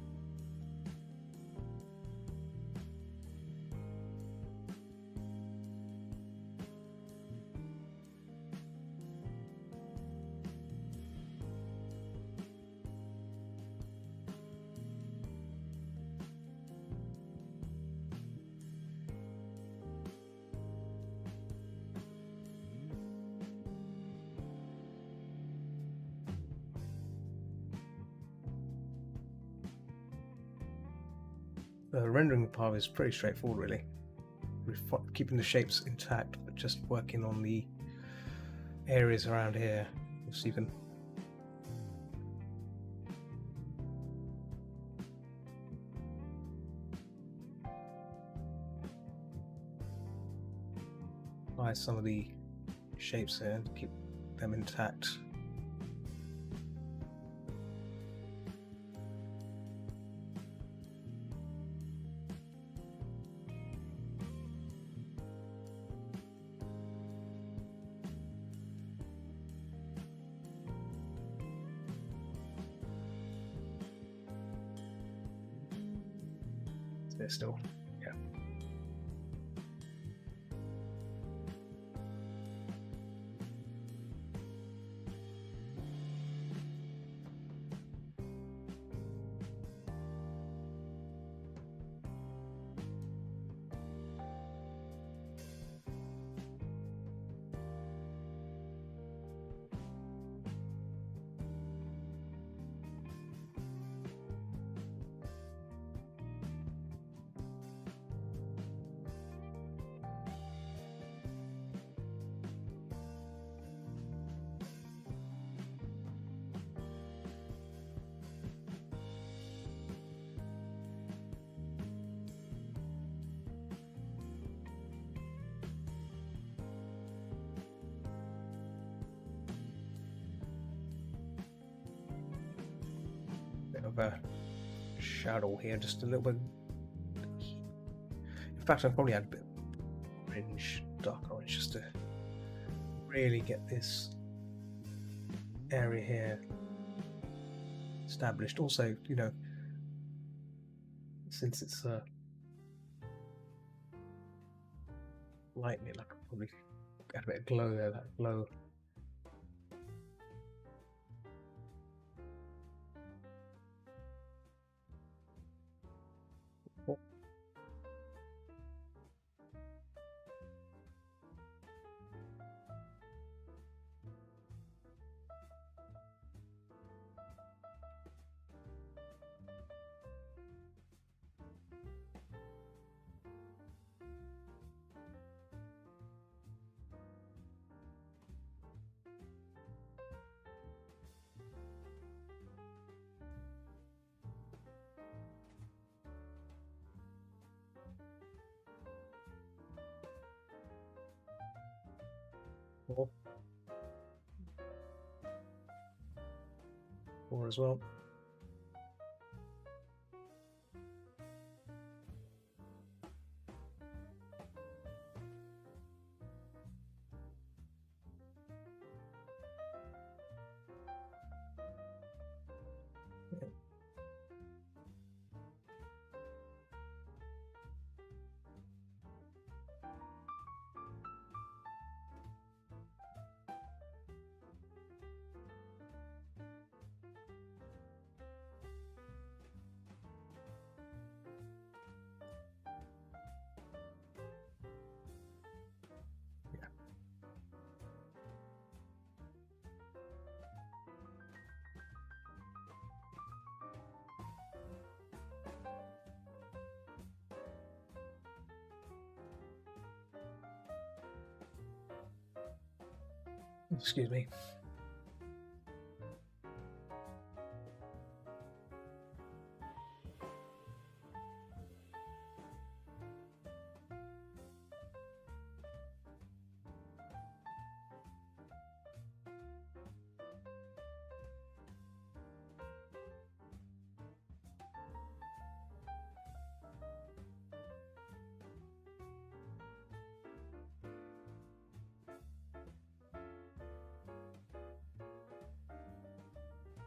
The rendering part is pretty straightforward, really. We're keeping the shapes intact, but just working on the areas around here. So you can apply some of the shapes here to keep them intact. There still, yeah. Bit of a shadow here, just a little bit. In fact, I've probably had a bit of orange, dark orange, just to really get this area here established. Also, you know, since it's lighten it, like I probably add a bit of glow there. That glow. before as well. Excuse me.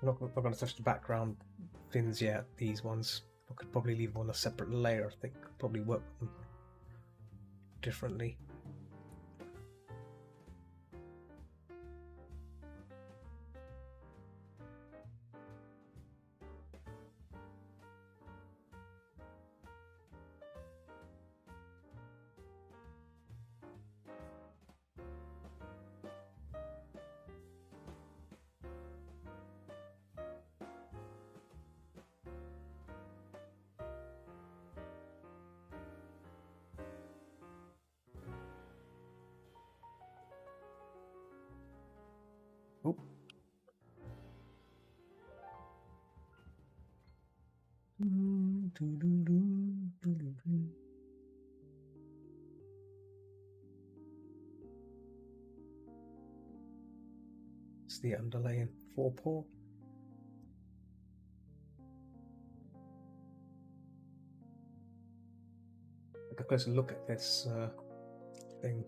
I'm not going to touch the background fins yet, these ones. I could probably leave them on a separate layer. I think could probably work them differently. Oh. It's the underlaying forepaw. Take a closer look at this thing.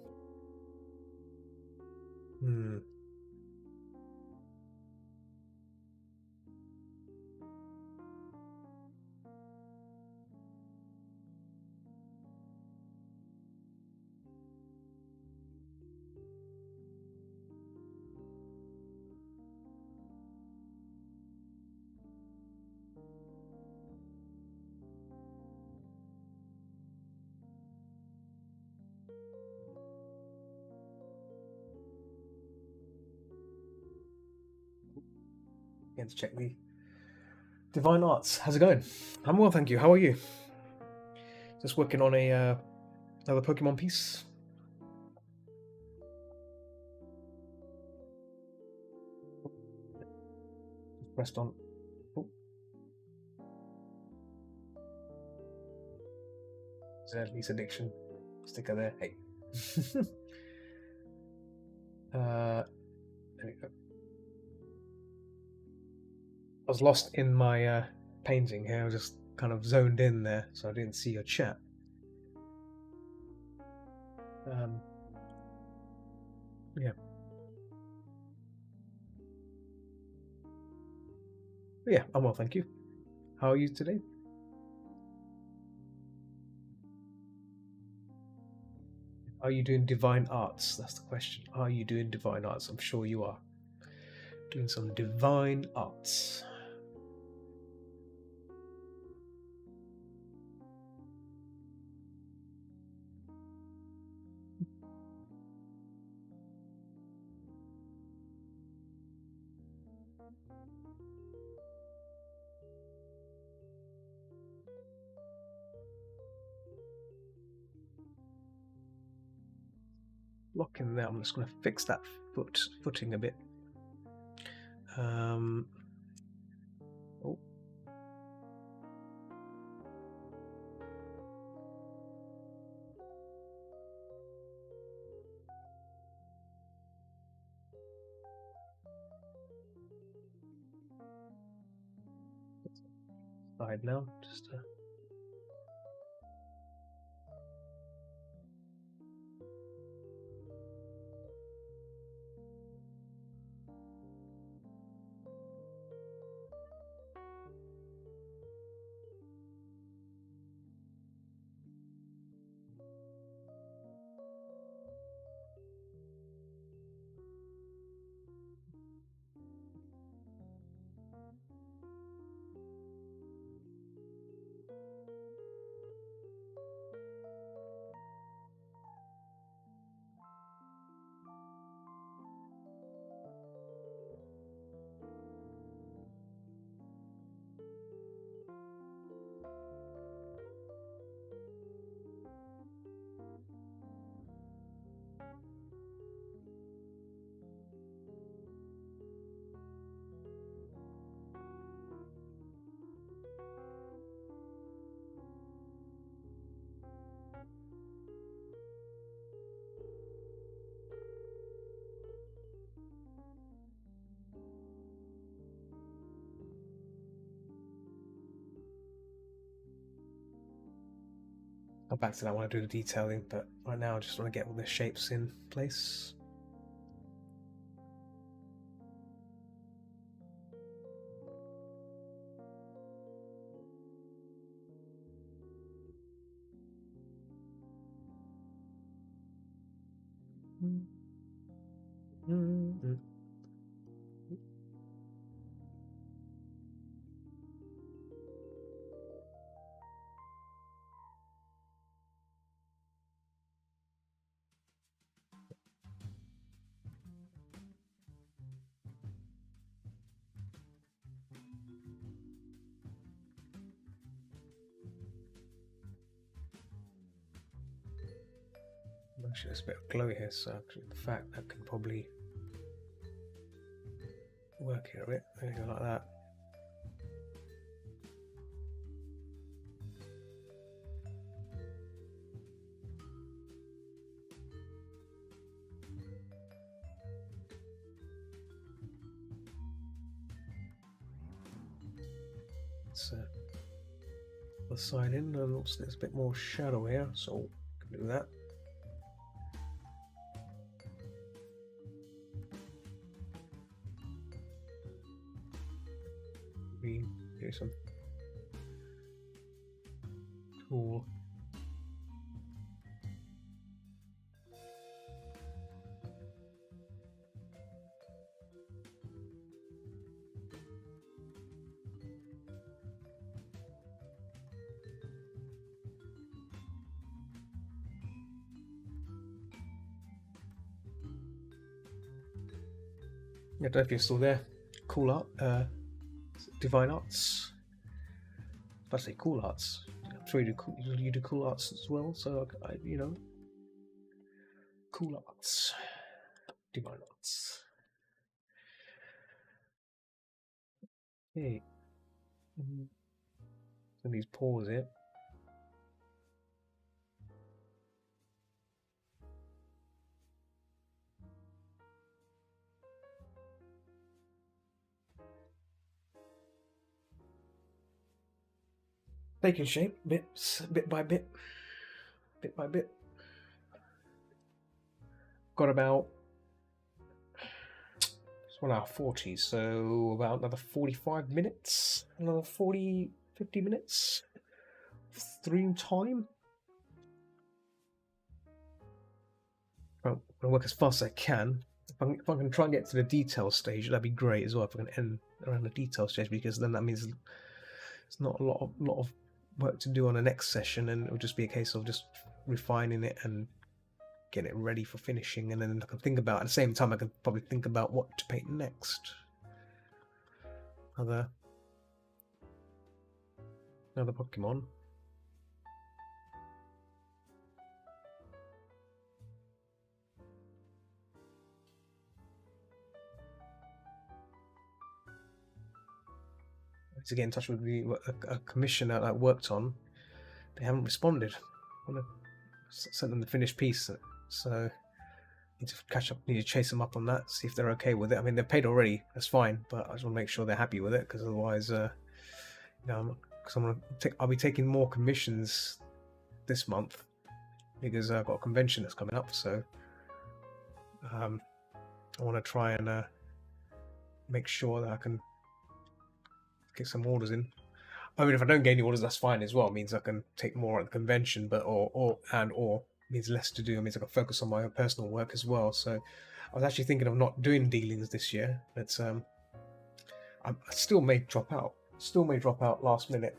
Again, to check the Divine Arts. How's it going? I'm well, thank you. How are you? Just working on a another Pokemon piece. Just pressed on. Oh. Least addiction sticker there. Hey. There we go. I was lost in my painting here. I was just kind of zoned in there, so I didn't see your chat. Yeah. But yeah, I'm well, thank you. How are you today? Are you doing Divine Arts? That's the question. Are you doing Divine Arts? I'm sure you are. Doing some Divine Arts. Locking there. I'm just going to fix that footing a bit. Oh. Hide now, just I'll back to that when I do the detailing, but right now I just want to get all the shapes in place. Actually, there's a bit of glow here, so actually the fact that can probably work here a bit. There you go, like that. So the side in, and also there's a bit more shadow here, so we can do that. Maybe do some cool. I don't know if you're still there. Cool Art, Divine Arts. If I say Cool Arts, I'm sure you do Cool Arts as well. So you know, Cool Arts, Divine Arts. Okay. And these pause here. Taking shape, bit by bit, bit by bit. Got about, it's 1 hour 40, so about another 45 minutes, another 50 minutes of stream time. I'm gonna work as fast as I can. If I can try and get to the detail stage, that'd be great as well. If I can end around the detail stage, because then that means it's not a lot of work to do on the next session, and it'll just be a case of just refining it and getting it ready for finishing. And then I can think about, at the same time, I can probably think about what to paint next. Another Pokemon. To get in touch with a commissioner that I worked on. They haven't responded. I want to send them the finished piece, so I need to catch up. Need to chase them up on that, see if they're okay with it. I mean, they've paid already. That's fine, but I just want to make sure they're happy with it, because otherwise, you know, because I'll be taking more commissions this month because I've got a convention that's coming up. So I want to try and make sure that I can get some orders in. I mean, if I don't get any orders, that's fine as well. It means I can take more at the convention, but or means less to do. It means I can focus on my own personal work as well. So I was actually thinking of not doing dealings this year. But I still may drop out. Still may drop out last minute.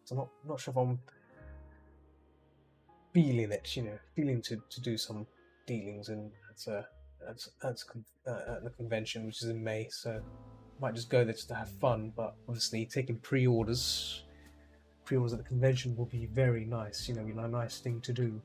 So I'm not sure if I'm feeling it. Feeling to do some dealings and at the convention, which is in May. So might just go there just to have fun, but obviously taking pre-orders at the convention will be very nice. A nice thing to do.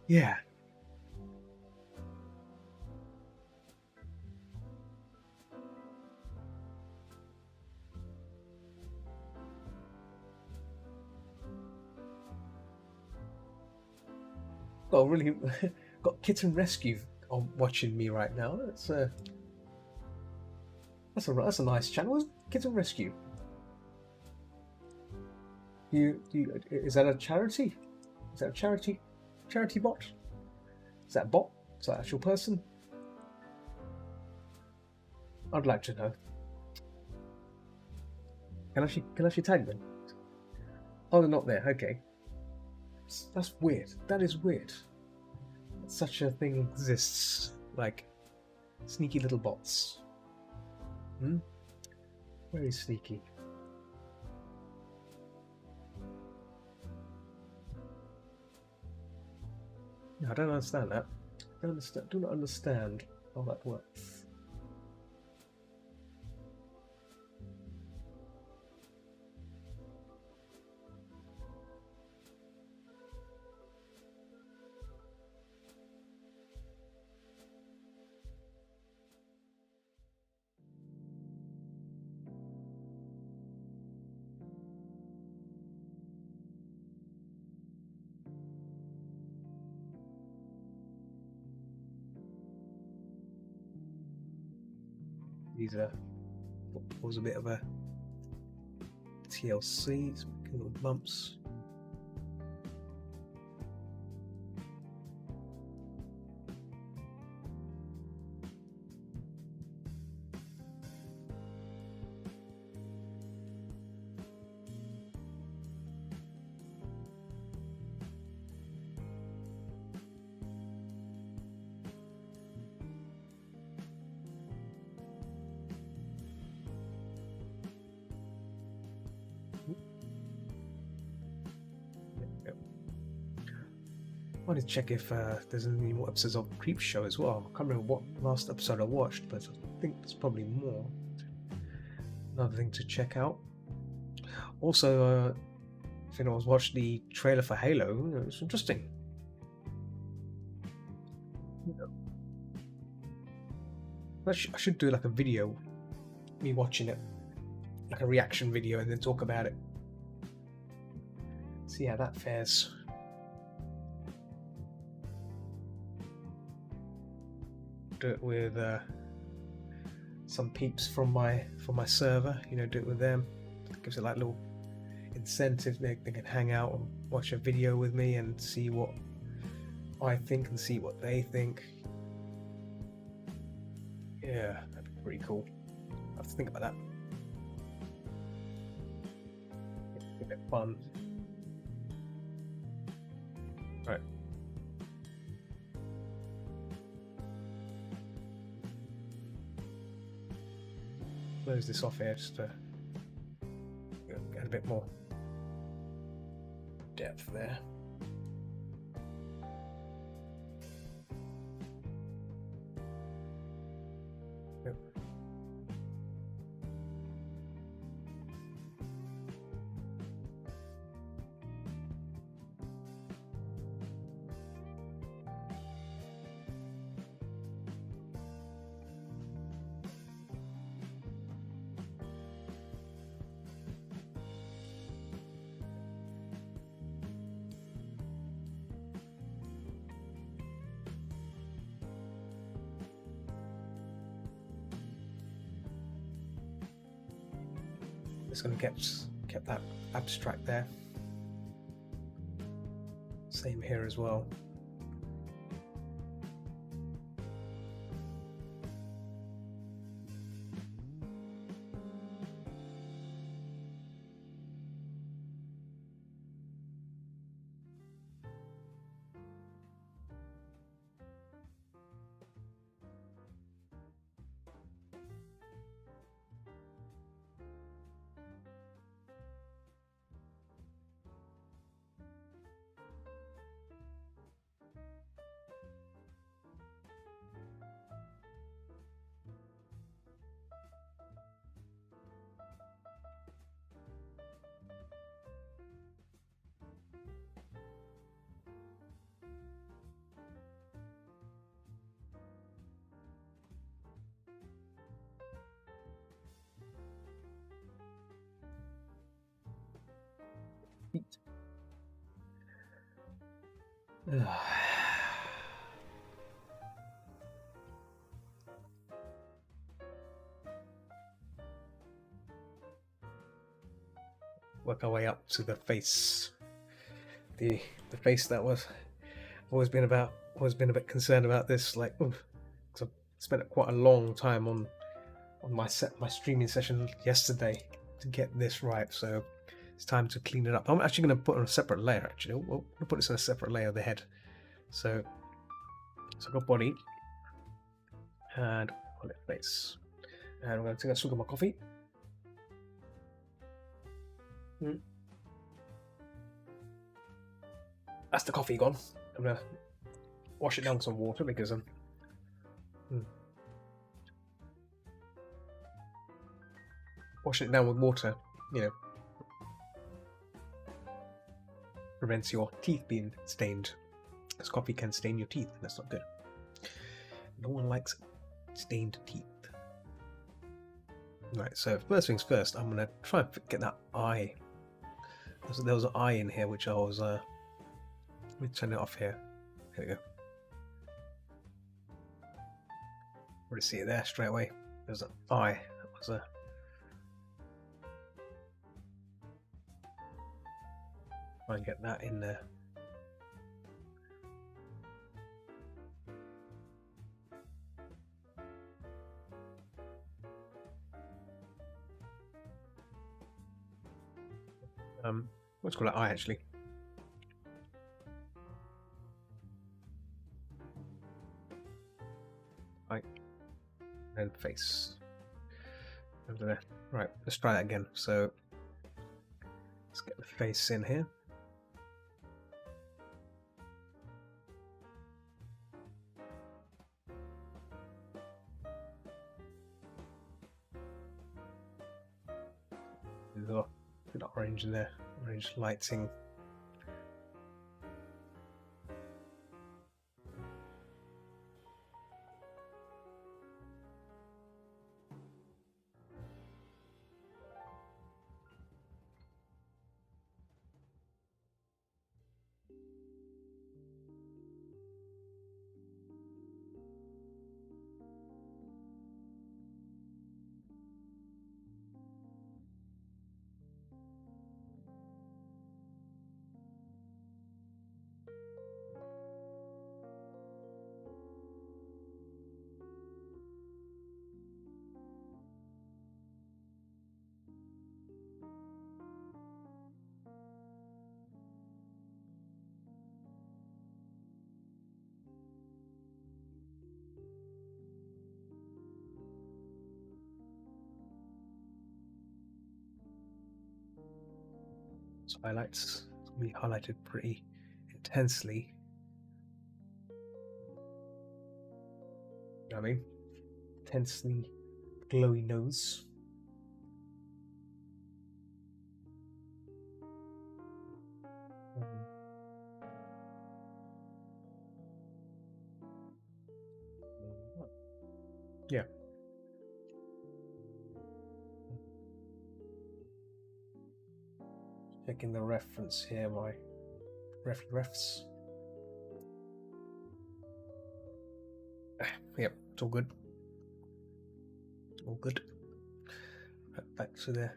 Yeah. Got really got Kitten Rescue on watching me right now. That's a nice channel, isn't it? Kitten Rescue. Is that a charity? Is that a charity bot? Is that a bot? Is that an actual person? I'd like to know. Can I actually tag them? Oh, they're not there. Okay. That's weird. That is weird. Such a thing exists. Like sneaky little bots. Very sneaky. No, I don't understand that. Do not understand how that works. These was a bit of a TLC, some little bumps. I wanted to check if there's any more episodes of Creepshow as well. I can't remember what last episode I watched, but I think there's probably more. Another thing to check out. Also, if anyone's watched the trailer for Halo, it's interesting. I should do like a video, me watching it, like a reaction video, and then talk about it. See how that fares. Do it with some peeps from my server. Do it with them. It gives it like a little incentive. They can hang out and watch a video with me and see what I think and see what they think. Yeah, that'd be pretty cool. I have to think about that. It'd be a bit fun. Right. Close this off here just to get a bit more depth there. Yep. It's going to kept that abstract there. Same here as well. Work our way up to the face. The face that was always been a bit concerned about this. Like, because I spent quite a long time on my streaming session yesterday to get this right. So it's time to clean it up. I'm actually going to put on a separate layer. Actually, we'll put this on a separate layer of the head. So I've got body and call it face. And I'm going to take a swig of my coffee. That's the coffee gone. I'm going to wash it down with some water because washing it down with water, prevents your teeth being stained. Because coffee can stain your teeth, and that's not good. No one likes stained teeth. Right, so first things first, I'm going to try and get that eye. There was an eye in here which I was... let me turn it off here. Here we go. Already see it there straight away. There's an eye. That was a... Try and get that in there. Let's call it eye actually. Eye and face. Over there. Right, let's try that again. So let's get the face in here. There's a bit of orange in there. Orange lighting. Highlights. It's going to be highlighted pretty intensely. You know what I mean? Intensely glowy nose. Yeah. Checking the reference here, my refs. Yep, it's all good. All good. Back to the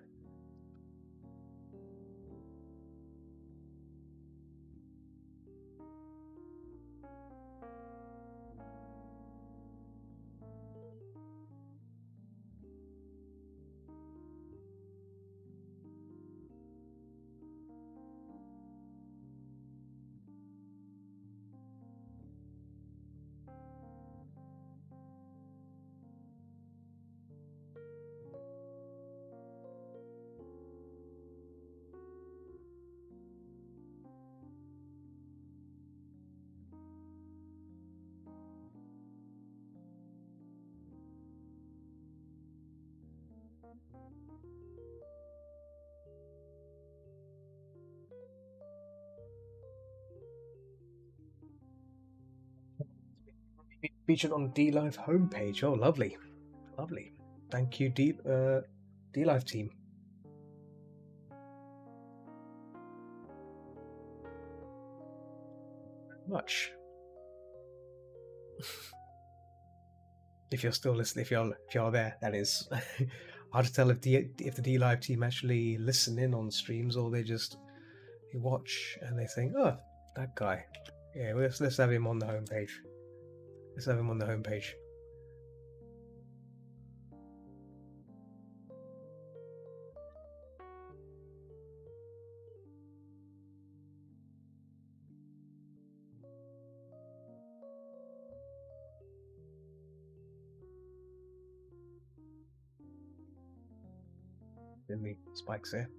Featured on DLive homepage. Oh, lovely, lovely. Thank you, DLive team. Much. If you're still listening, if you're there, that is. Hard to tell if the DLive team actually listen in on streams or they just watch and they think, oh, that guy. Yeah, let's have him on the homepage. Let's have him on the homepage. Then the spikes here.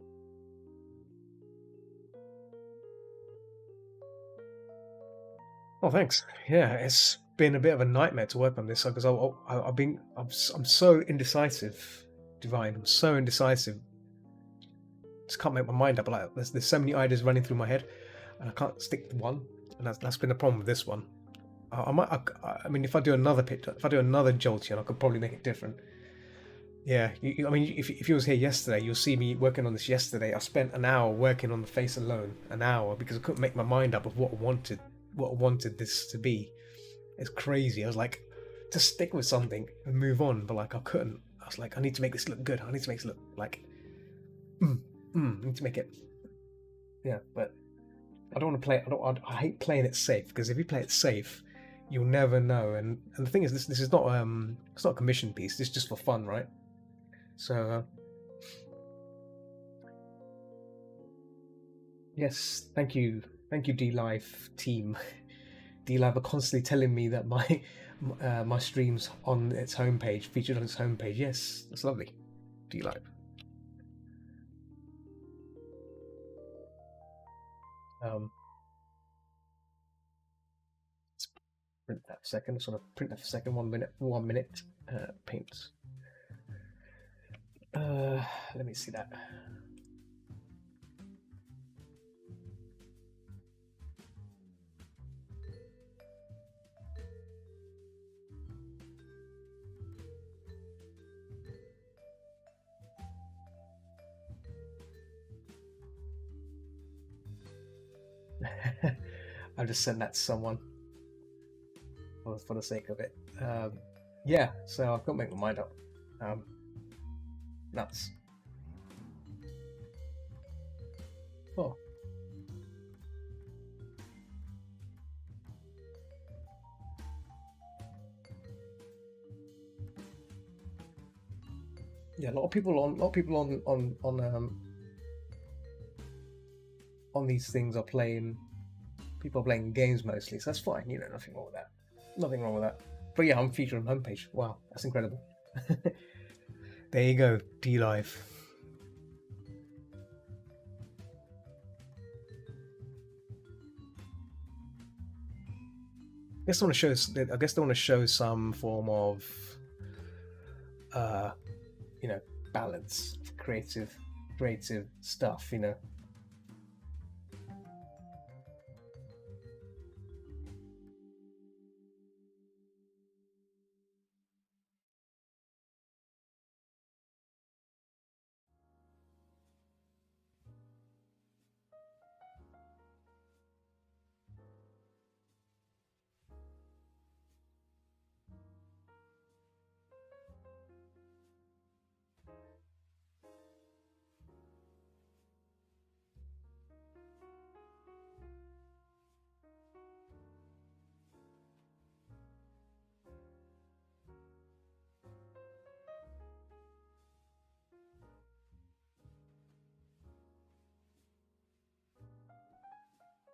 Oh, thanks. Yeah, it's been a bit of a nightmare to work on this because I'm so indecisive, Divine. I'm so indecisive. Just can't make my mind up. Like there's so many ideas running through my head, and I can't stick to one. And that's been the problem with this one. I mean, if I do another Jolteon, I could probably make it different. Yeah, I mean, if you was here yesterday, you'll see me working on this yesterday. I spent an hour working on the face alone, an hour, because I couldn't make my mind up of what I wanted this to be. It's crazy. I was like, just stick with something and move on, but like I couldn't. I was like, I need to make this look good. I need to make this look like, I need to make it. Yeah, but I don't want to play. I hate playing it safe because if you play it safe, you'll never know. And the thing is, this is not it's not a commission piece. This is just for fun, right? So yes, thank you, DLive team. DLive are constantly telling me that my streams on its homepage, featured on its homepage. Yes, that's lovely, DLive. Let's print that for a second. Sort of print that for a second. 1 minute. 1 minute. Paint. Let me see that. I'll just send that to someone for the sake of it. Yeah, so I can't make my mind up. Nuts. Oh. Yeah, a lot of people on these things are playing. People are playing games mostly, so that's fine. You know, nothing wrong with that. Nothing wrong with that. But yeah, I'm featured on the homepage. Wow, that's incredible. There you go, DLive. I guess they want to show some form of, balance, creative stuff. You know.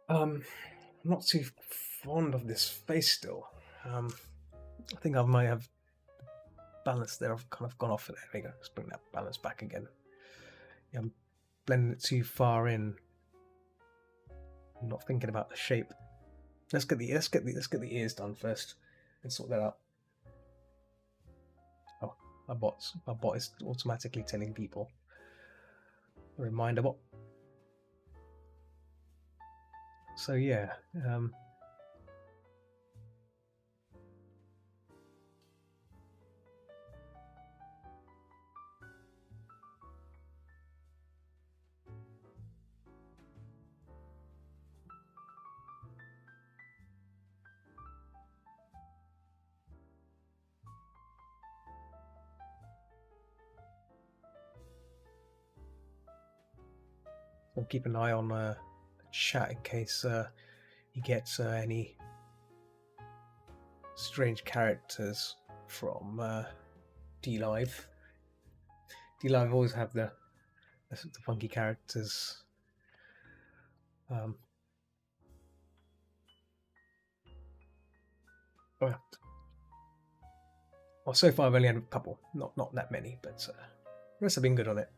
I'm not too fond of this face still. I think I might have balance there. I've kind of gone off it. There we go. Let's bring that balance back again. Yeah, I'm blending it too far in. I'm not thinking about the shape. Let's get the ears done first and sort that out. my bot is automatically telling people. A reminder bot. So yeah, I'll keep an eye on the chat in case you get any strange characters from DLive. DLive always have the funky characters. Oh, yeah. Well, so far I've only had a couple, not that many, but the rest have been good on it.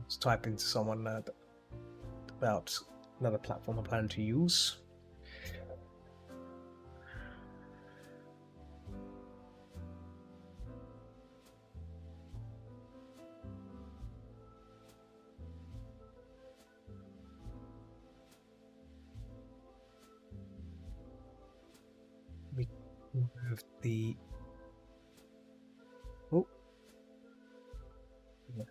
Let's type into someone about another platform I plan to use. We move the yeah.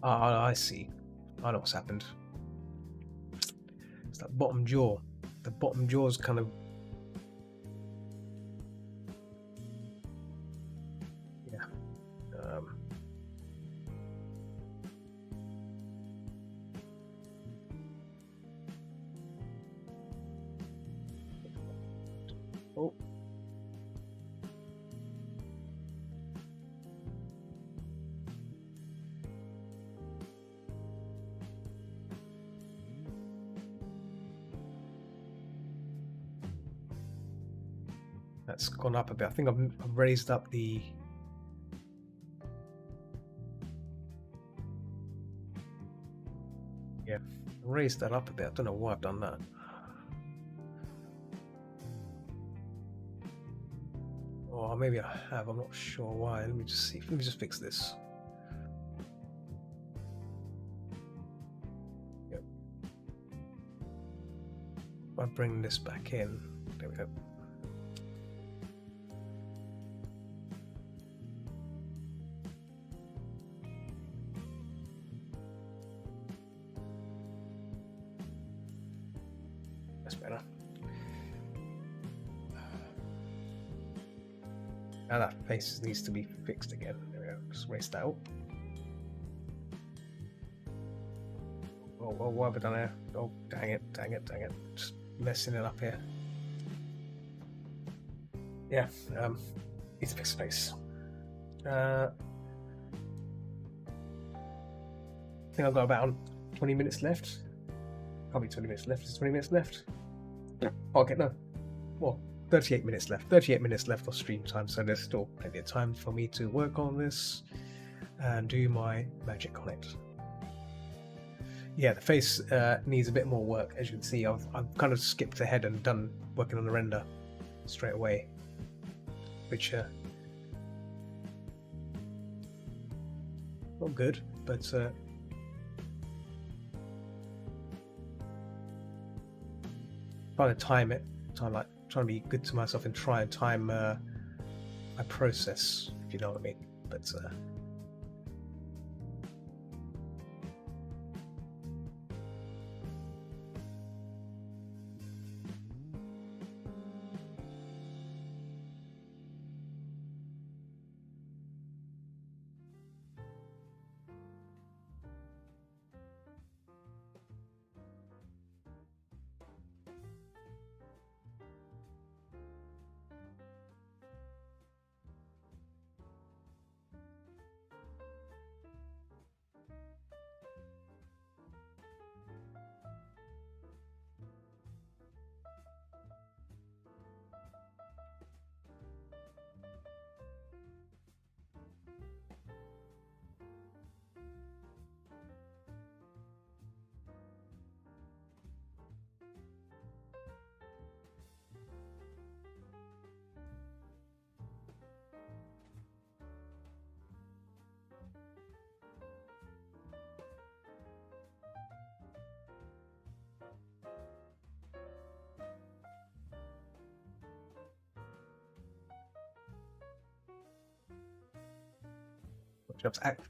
I see. I know what's happened. It's that bottom jaw. The bottom jaw's kind of oh. That's gone up a bit. I think I've raised up the raised that up a bit. I don't know why I've done that. Or maybe I have. I'm not sure why. Let me just see. Let me just fix this. Yep. I bring this back in. There we go. That's better. And that face needs to be fixed again. There we go. Just erase that out. Oh, what have I done here? Oh, dang it. Just messing it up here. Yeah, need to fix the face. I think I've got about 20 minutes left. Can't be 20 minutes left. Is 20 minutes left? Yeah. Okay, no. Well, 38 minutes left. 38 minutes left of stream time, so there's still plenty of time for me to work on this and do my magic on it. Yeah, the face needs a bit more work. As you can see, I've kind of skipped ahead and done working on the render straight away, which not good, but trying to time it, trying to be good to myself and try and time my process, if you know what I mean. But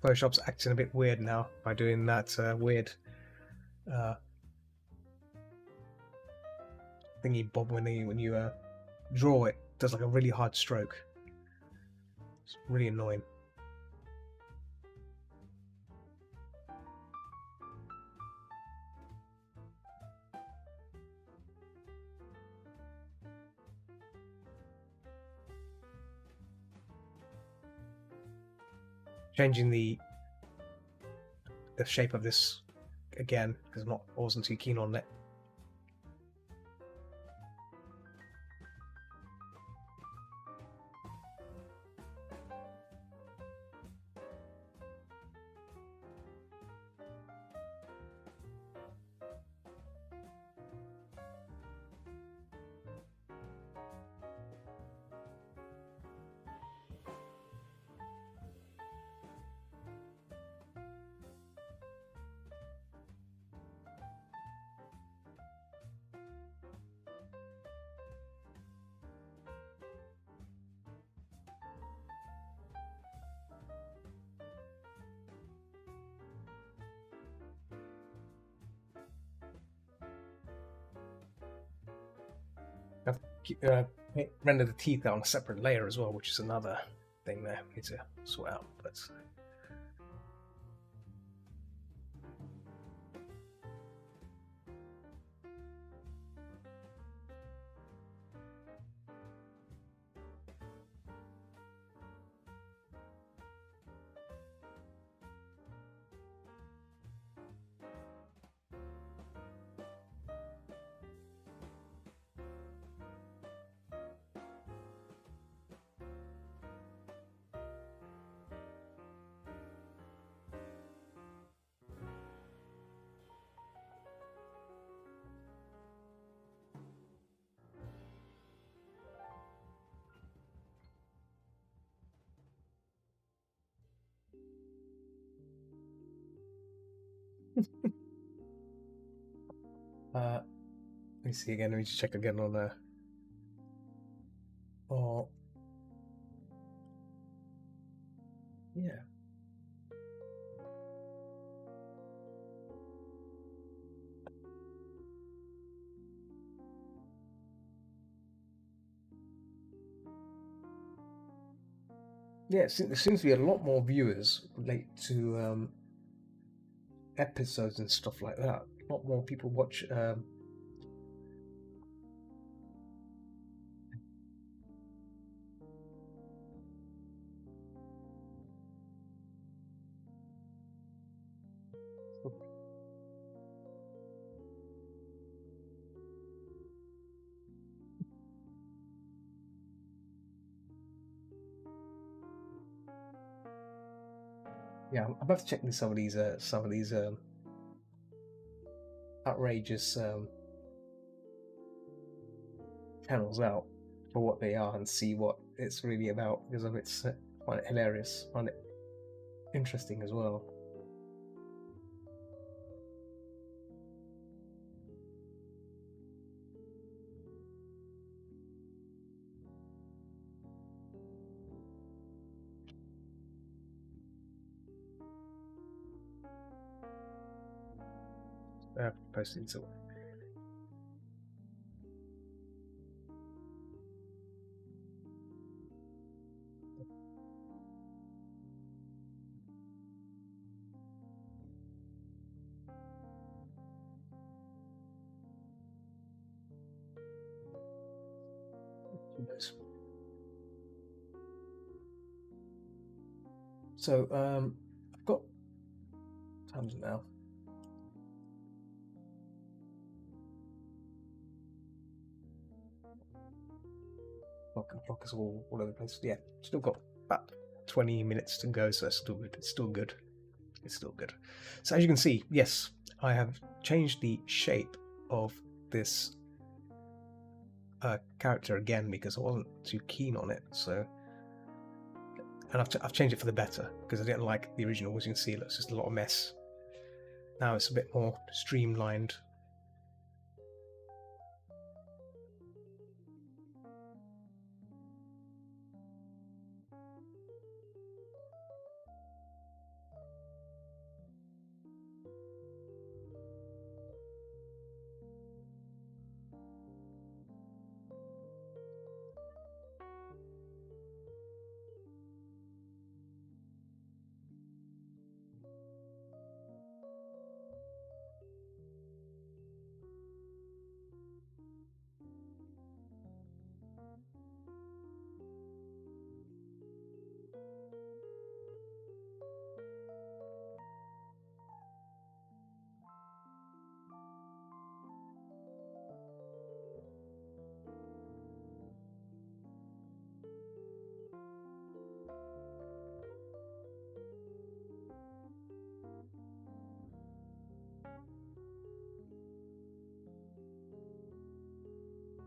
Photoshop's acting a bit weird now by doing that weird thingy bob when you draw it. Does like a really hard stroke. It's really annoying. Changing the shape of this again because I wasn't too keen on it. Render the teeth out on a separate layer as well, which is another thing there we need to sort out. But let me see again. Let me just check again on there. Oh, yeah. Yeah, there seems to be a lot more viewers relate to episodes and stuff like that. A lot more people watch. Yeah, I'm about to check some of these outrageous channels out for what they are and see what it's really about because of its find it hilarious, find it interesting as well. Posting so who knows. So I've got times now. Clock is all over the place. Yeah, still got about 20 minutes to go, so it's still good. It's still good. It's still good. So as you can see, yes, I have changed the shape of this character again because I wasn't too keen on it. So, and I've changed it for the better because I didn't like the original. As you can see, it's just a lot of mess. Now it's a bit more streamlined.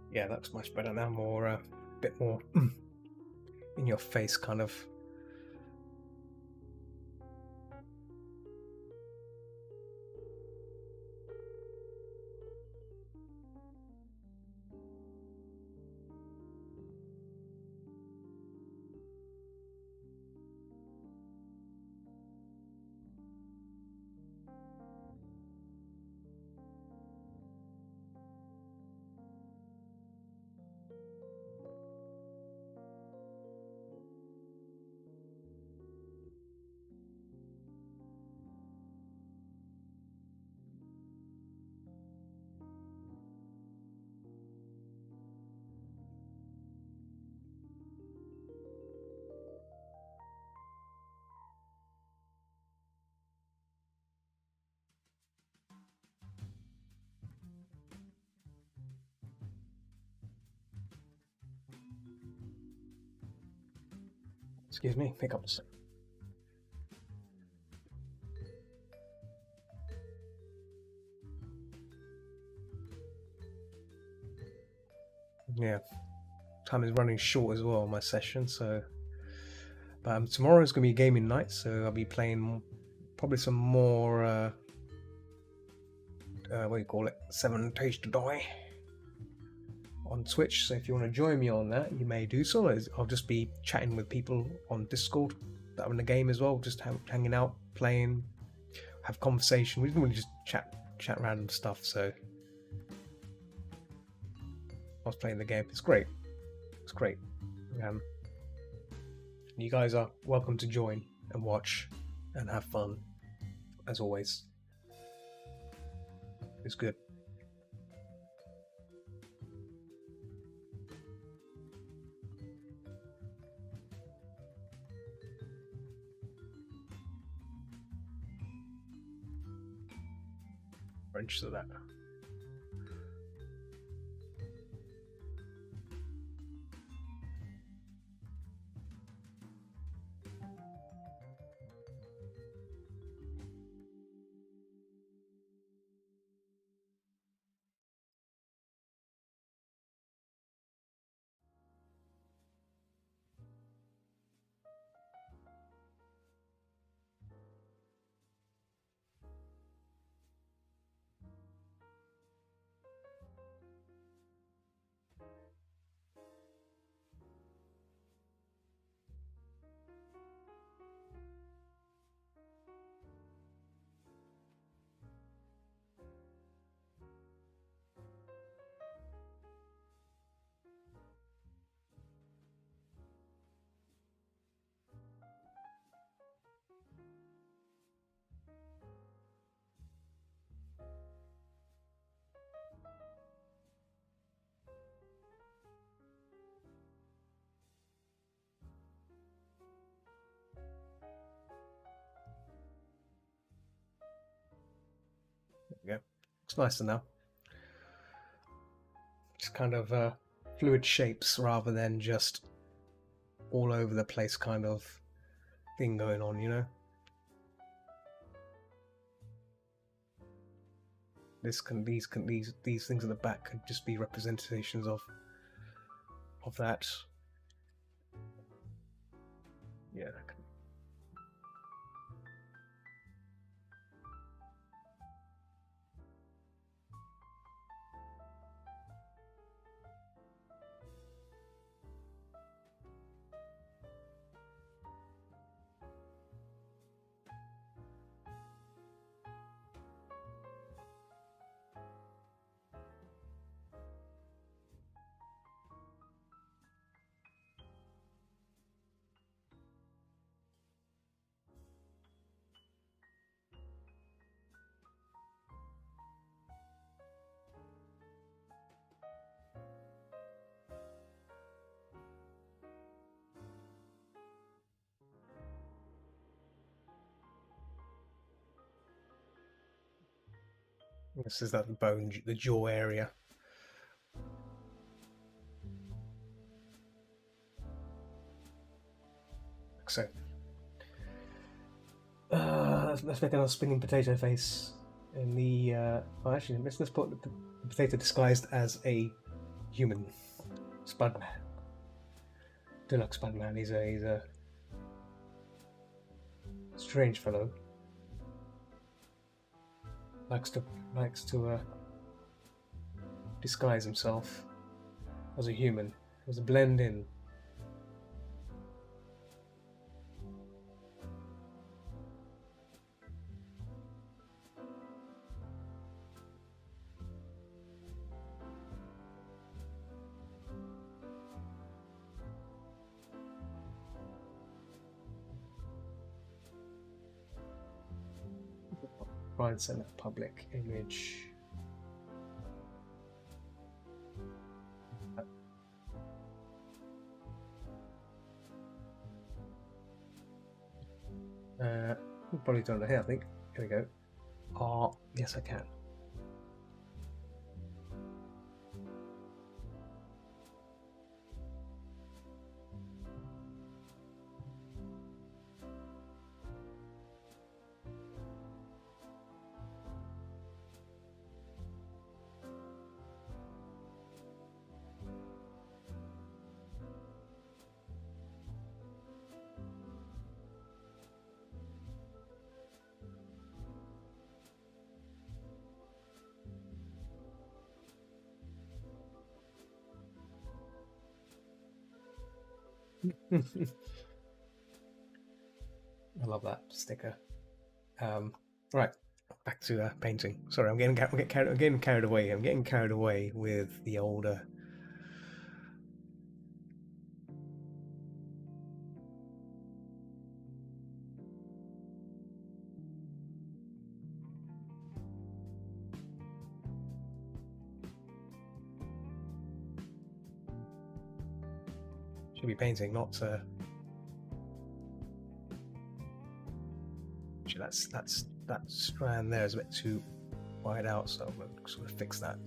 Yeah, that's much better now. More, a bit more in your face, kind of. Excuse me, pick up a sec. Yeah, time is running short as well on my session, so. But tomorrow is going to be gaming night, so I'll be playing probably some more. What do you call it? 7 Days to Die on Twitch. So if you want to join me on that, you may do so. I'll just be chatting with people on Discord that are in the game as well, just hanging out, playing, have conversation. We didn't really just chat random stuff. So I was playing the game. It's great. It's great. You guys are welcome to join and watch and have fun, as always. It's good. We're interested in that. There we go. It's nicer now. Just kind of fluid shapes rather than just all over the place kind of thing going on, you know? These things at the back could just be representations of that. Yeah. This is that bone, the jaw area. Like so. Let's make another spinning potato face. In the well, actually, let's put the potato disguised as a human. Spudman. Deluxe Spudman. He's a strange fellow. Likes to disguise himself as a human, as a blend in. Find send a public image. We'll probably do it here, I think. Here we go. Yes, I can. I love that sticker. Right, back to painting. Sorry, I'm getting carried away. I'm getting carried away with the older. Should be painting, not actually that strand there is a bit too wide out, so I'm going to sort of fix that.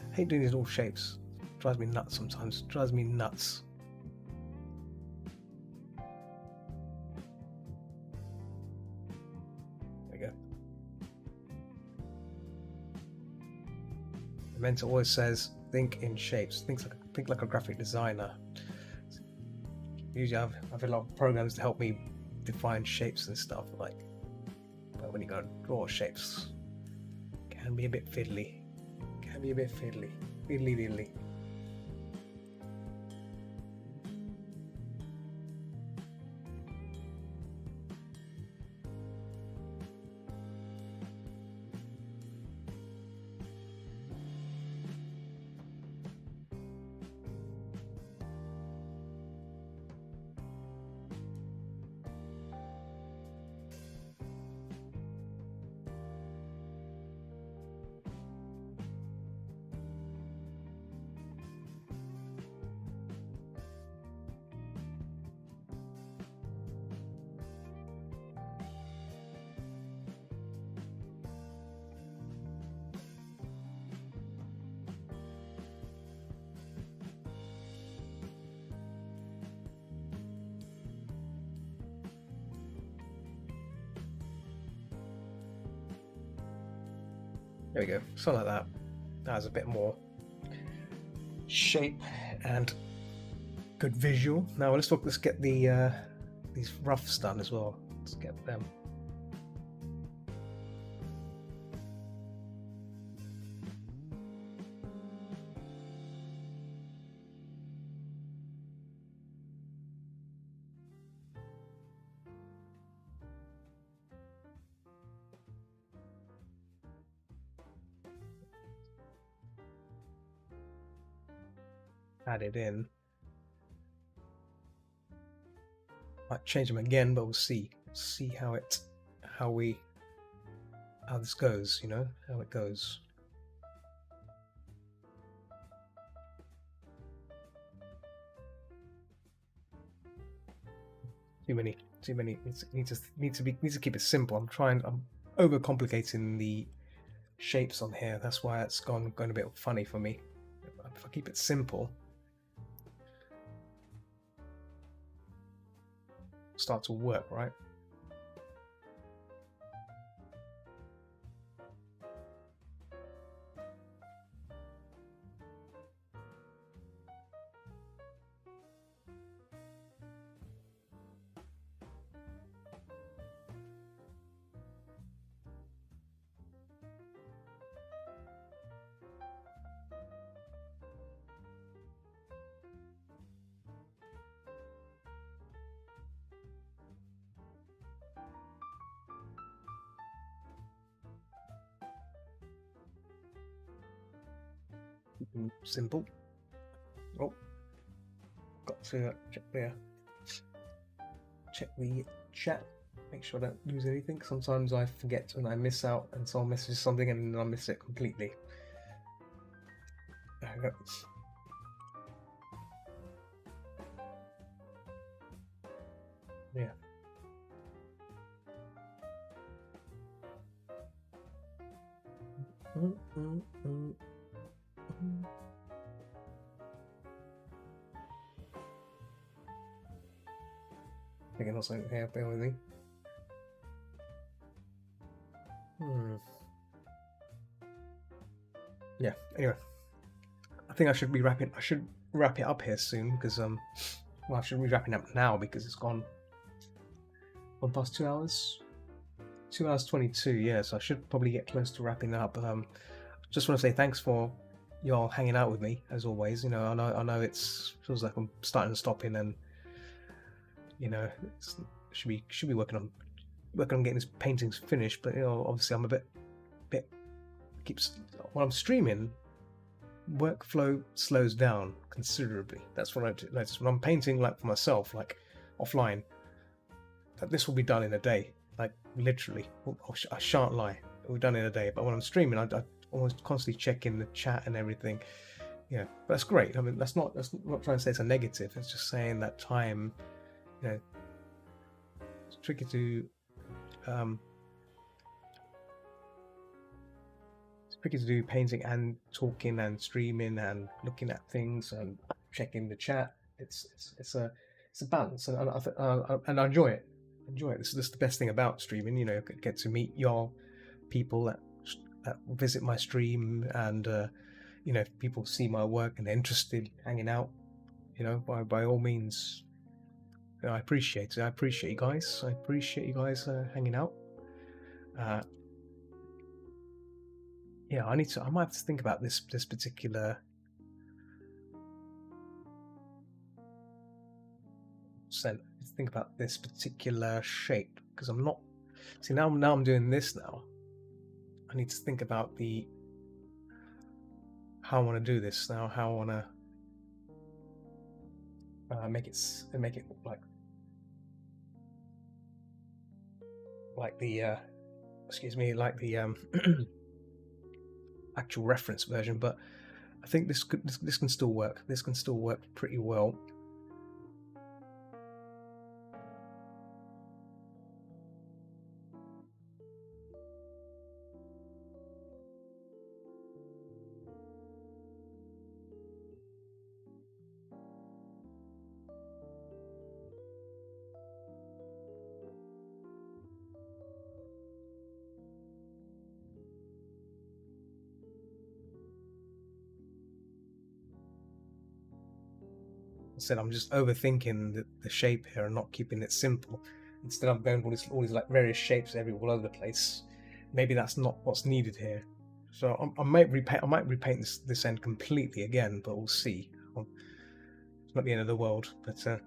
I hate doing these little shapes. It drives me nuts sometimes. It drives me nuts. There we go. The mentor always says, think in shapes. Think like a graphic designer. Usually I have a lot of programs to help me define shapes and stuff, like, but when you go to draw shapes, it can be a bit fiddly. Fiddly diddly. There we go, something like that. That has a bit more shape and good visual. Now let's get the these roughs done as well. Let's get them. Added in. Might change them again, but we'll see. See how this goes. You know how it goes. Too many. Need to keep it simple. I'm overcomplicating the shapes on here. That's why it's going a bit funny for me. If I keep it simple, start to work, right? Simple. Oh, got to check the chat, make sure I don't lose anything. Sometimes I forget and I miss out, and someone messages something and then I miss it completely. There we go. Yeah. Thinking also here, bear with me. Yeah, anyway. I think I should wrap it up here soon because well, I should be wrapping up now because it's gone Gone past 2 hours. 2 hours 22. Yeah, so I should probably get close to wrapping up. Just want to say thanks for y'all hanging out with me as always. I know it's feels like I'm starting to stop in, and should be working on getting these paintings finished. But obviously I'm a bit keeps when I'm streaming, workflow slows down considerably. That's what I notice when I'm painting, like for myself, like offline. That this will be done in a day, like literally. I shan't lie, it'll be done in a day. But when I'm streaming, I almost constantly check in the chat and everything. Yeah, but that's great. I mean, that's not trying to say it's a negative. It's just saying that time, it's tricky to do painting and talking and streaming and looking at things and checking the chat. It's a balance, and I enjoy it. This is the best thing about streaming. Get to meet your people that visit my stream, and if people see my work and they're interested, hanging out. By all means, I appreciate it. I appreciate you guys. I appreciate you guys hanging out. Yeah, I might have to think about this particular think about this particular shape, because I'm not. See, now I'm doing this now. I need to think about how I want to do this now. How I want to make it look like the like the actual reference version. But I think this can still work. This can still work pretty well. Said I'm just overthinking the shape here and not keeping it simple. Instead of going all these like various shapes all over the place. Maybe that's not what's needed here. So I might repaint this end completely again, but we'll see. It's not the end of the world, but I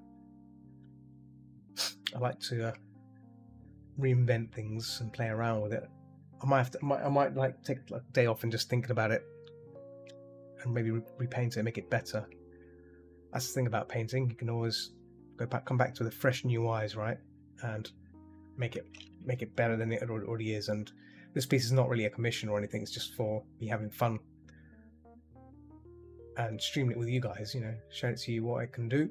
like to reinvent things and play around with it. I might like take a day off and just thinking about it, and maybe repaint it and make it better. That's the thing about painting. You can always come back to the fresh new eyes, right? And make it better than it already is. And this piece is not really a commission or anything. It's just for me having fun and streaming it with you guys. Showing it to you what I can do.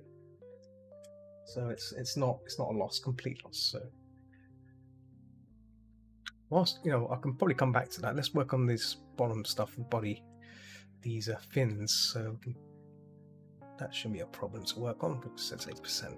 So it's not a loss, complete loss. So whilst I can probably come back to that. Let's work on this bottom stuff and body, these fins. So that shouldn't be a problem to work on, because that's 8%.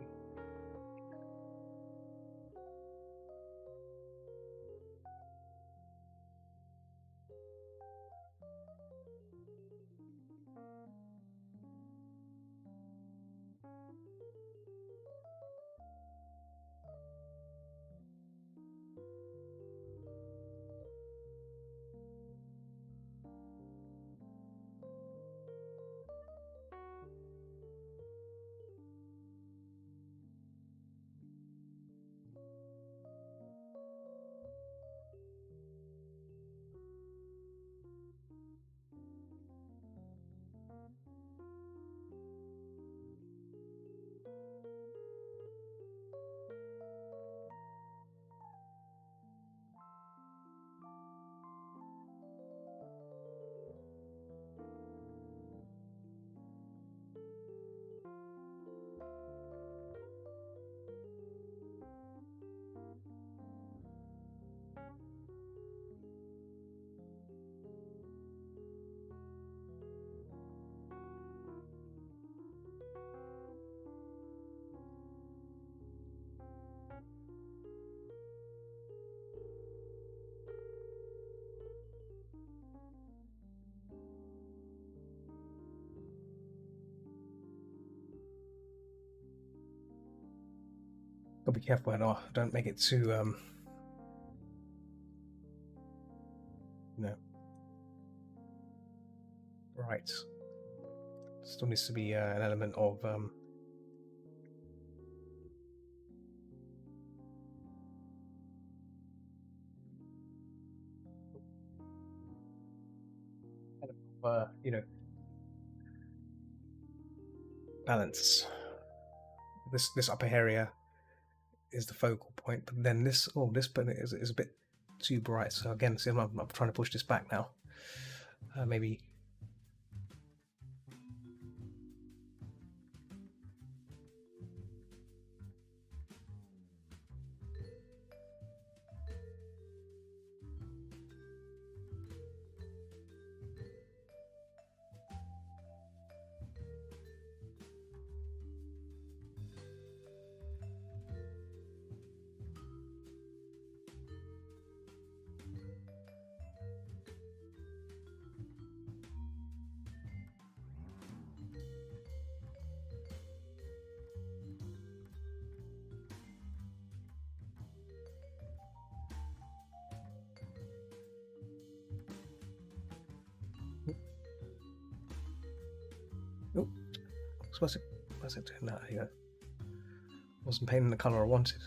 Gotta be careful I don't make it too right. Still needs to be an element of balance. This upper area is the focal point, but then this bit is a bit too bright. So again, see, I'm trying to push this back now. Maybe. Oh, what's it doing that? Here, wasn't painting the color I wanted.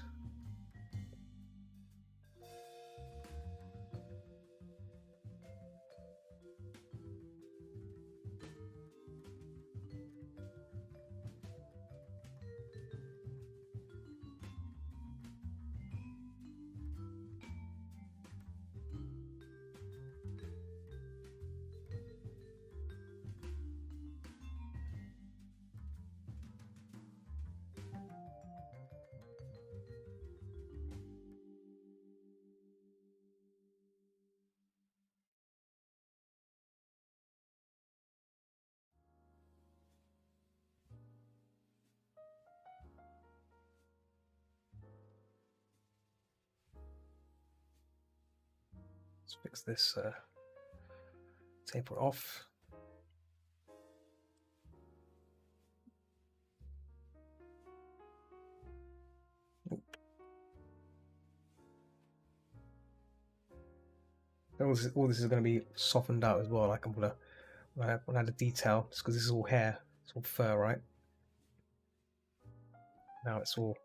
Let's fix this, taper off. All this is going to be softened out as well. Like I'm gonna add a detail, just because this is all hair, it's all fur, right? Now it's all.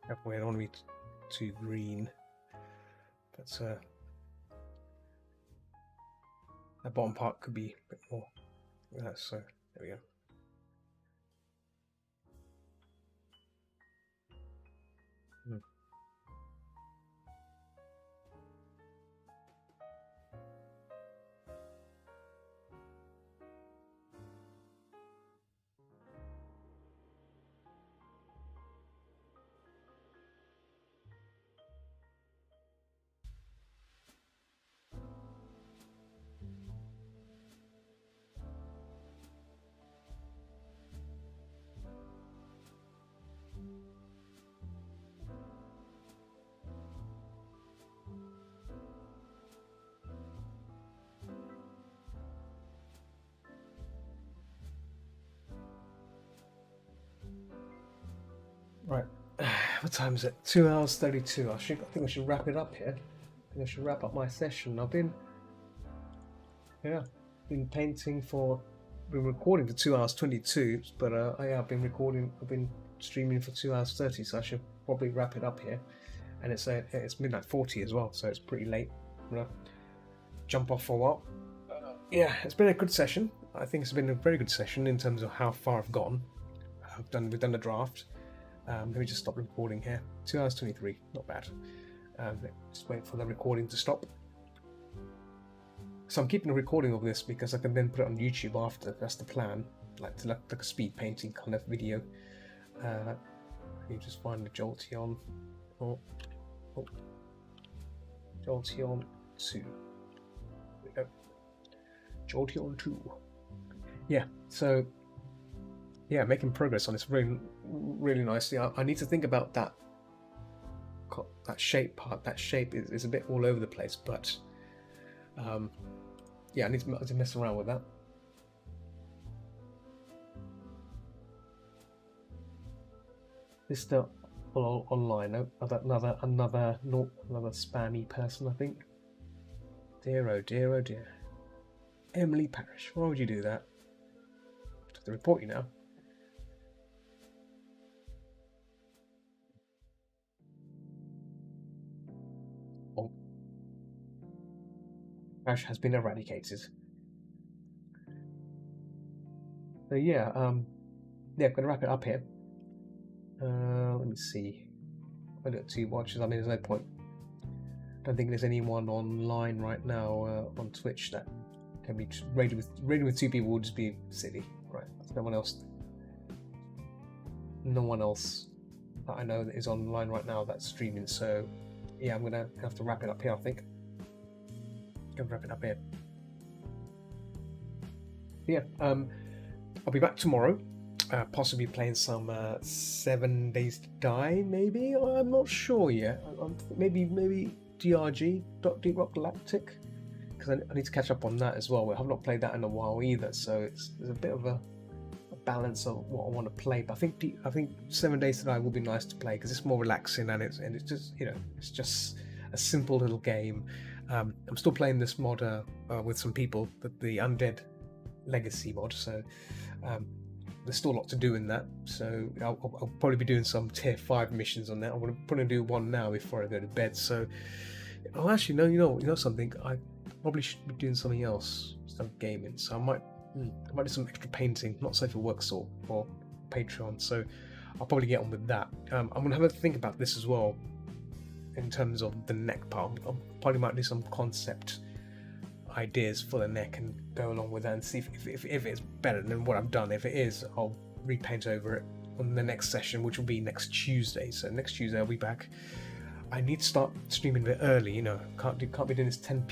Careful, I don't want to be too green. But that bottom part could be a bit more. So there we go. Right, what time is it? 2 hours 32. I think I should wrap it up here. I think I should wrap up my session. I've been painting been recording for 2 hours 22, but I've been recording. I've been streaming for 2 hours 30, so I should probably wrap it up here. And it's midnight 40 as well, so it's pretty late. I'm gonna jump off for a while. Yeah, it's been a good session. I think it's been a very good session in terms of how far I've gone. We've done the draft. Let me just stop recording here. 2 hours 23, not bad. Just wait for the recording to stop. So I'm keeping a recording of this because I can then put it on YouTube after. That's the plan, like a speed painting kind of video. You just find the Jolteon. Jolteon 2. There we go. Jolteon 2. Yeah. So yeah, making progress on this really nicely. I need to think about that shape part. That shape is a bit all over the place, but yeah, I need to mess around with that. Mr. Online, another spammy person, I think. Dear, oh dear, oh dear. Emily Parrish, why would you do that? I have to report you now. Oh. Parrish has been eradicated. So yeah, I'm gonna wrap it up here. Let me see. I got 2 watches. I mean, there's no point. I don't think there's anyone online right now on Twitch that can be raided with 2 people. Would just be silly, right? There's no one else. No one else that I know that is online right now that's streaming. So yeah, I'm gonna have to wrap it up here. I think. Gonna wrap it up here. Yeah. I'll be back tomorrow. Possibly playing some 7 Days to Die, maybe. I'm not sure yet. Maybe DRG, Deep Rock Galactic, because I need to catch up on that as well. I have not played that in a while either, so there's a bit of a balance of what I want to play. But I think 7 Days to Die will be nice to play because it's more relaxing and it's just it's just a simple little game. I'm still playing this mod with some people, the Undead Legacy mod. So. There's still a lot to do in that, so I'll probably be doing some tier 5 missions on that. I'm going to do one now before I go to bed. So, actually, no, you know something. I probably should be doing something else instead of gaming. So I might do some extra painting, not safe for work sort or Patreon. So I'll probably get on with that. I'm going to have a think about this as well in terms of the neck part. I probably might do some concept ideas for the neck and go along with that and see if it's better than what I've done. If it is, I'll repaint over it on the next session, which will be next Tuesday. So next Tuesday I'll be back. I need to start streaming a bit early, can't be doing this 10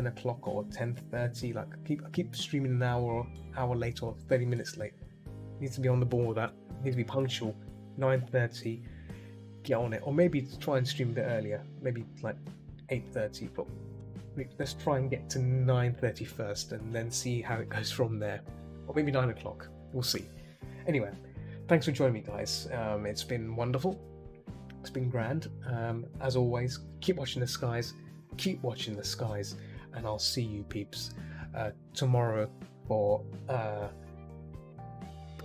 o'clock or 10:30. Like I keep streaming an hour late or 30 minutes late. Need to be on the ball with that. Need to be punctual. 9:30, get on it, or maybe try and stream a bit earlier, maybe like 8:30, but let's try and get to 9:30 first and then see how it goes from there, or maybe 9 o'clock. We'll see. Anyway, thanks for joining me, guys. It's been wonderful. It's been grand. As always, keep watching the skies, and I'll see you peeps tomorrow for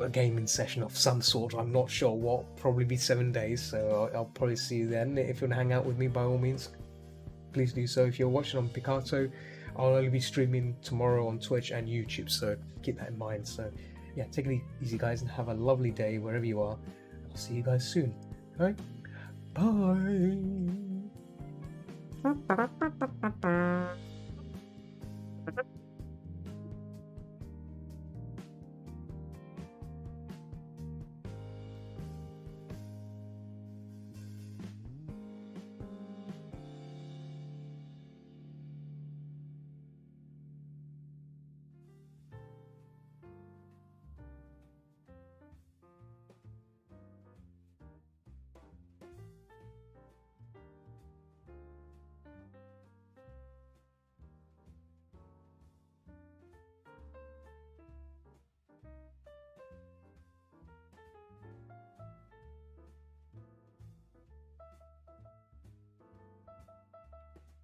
a gaming session of some sort. I'm not sure what. Probably be 7 days, so I'll probably see you then. If you want to hang out with me, by all means, please do so. If you're watching on Picato, I'll only be streaming tomorrow on Twitch and YouTube, so keep that in mind. So yeah, take it easy, guys, and have a lovely day wherever you are. I'll see you guys soon. Alright, bye.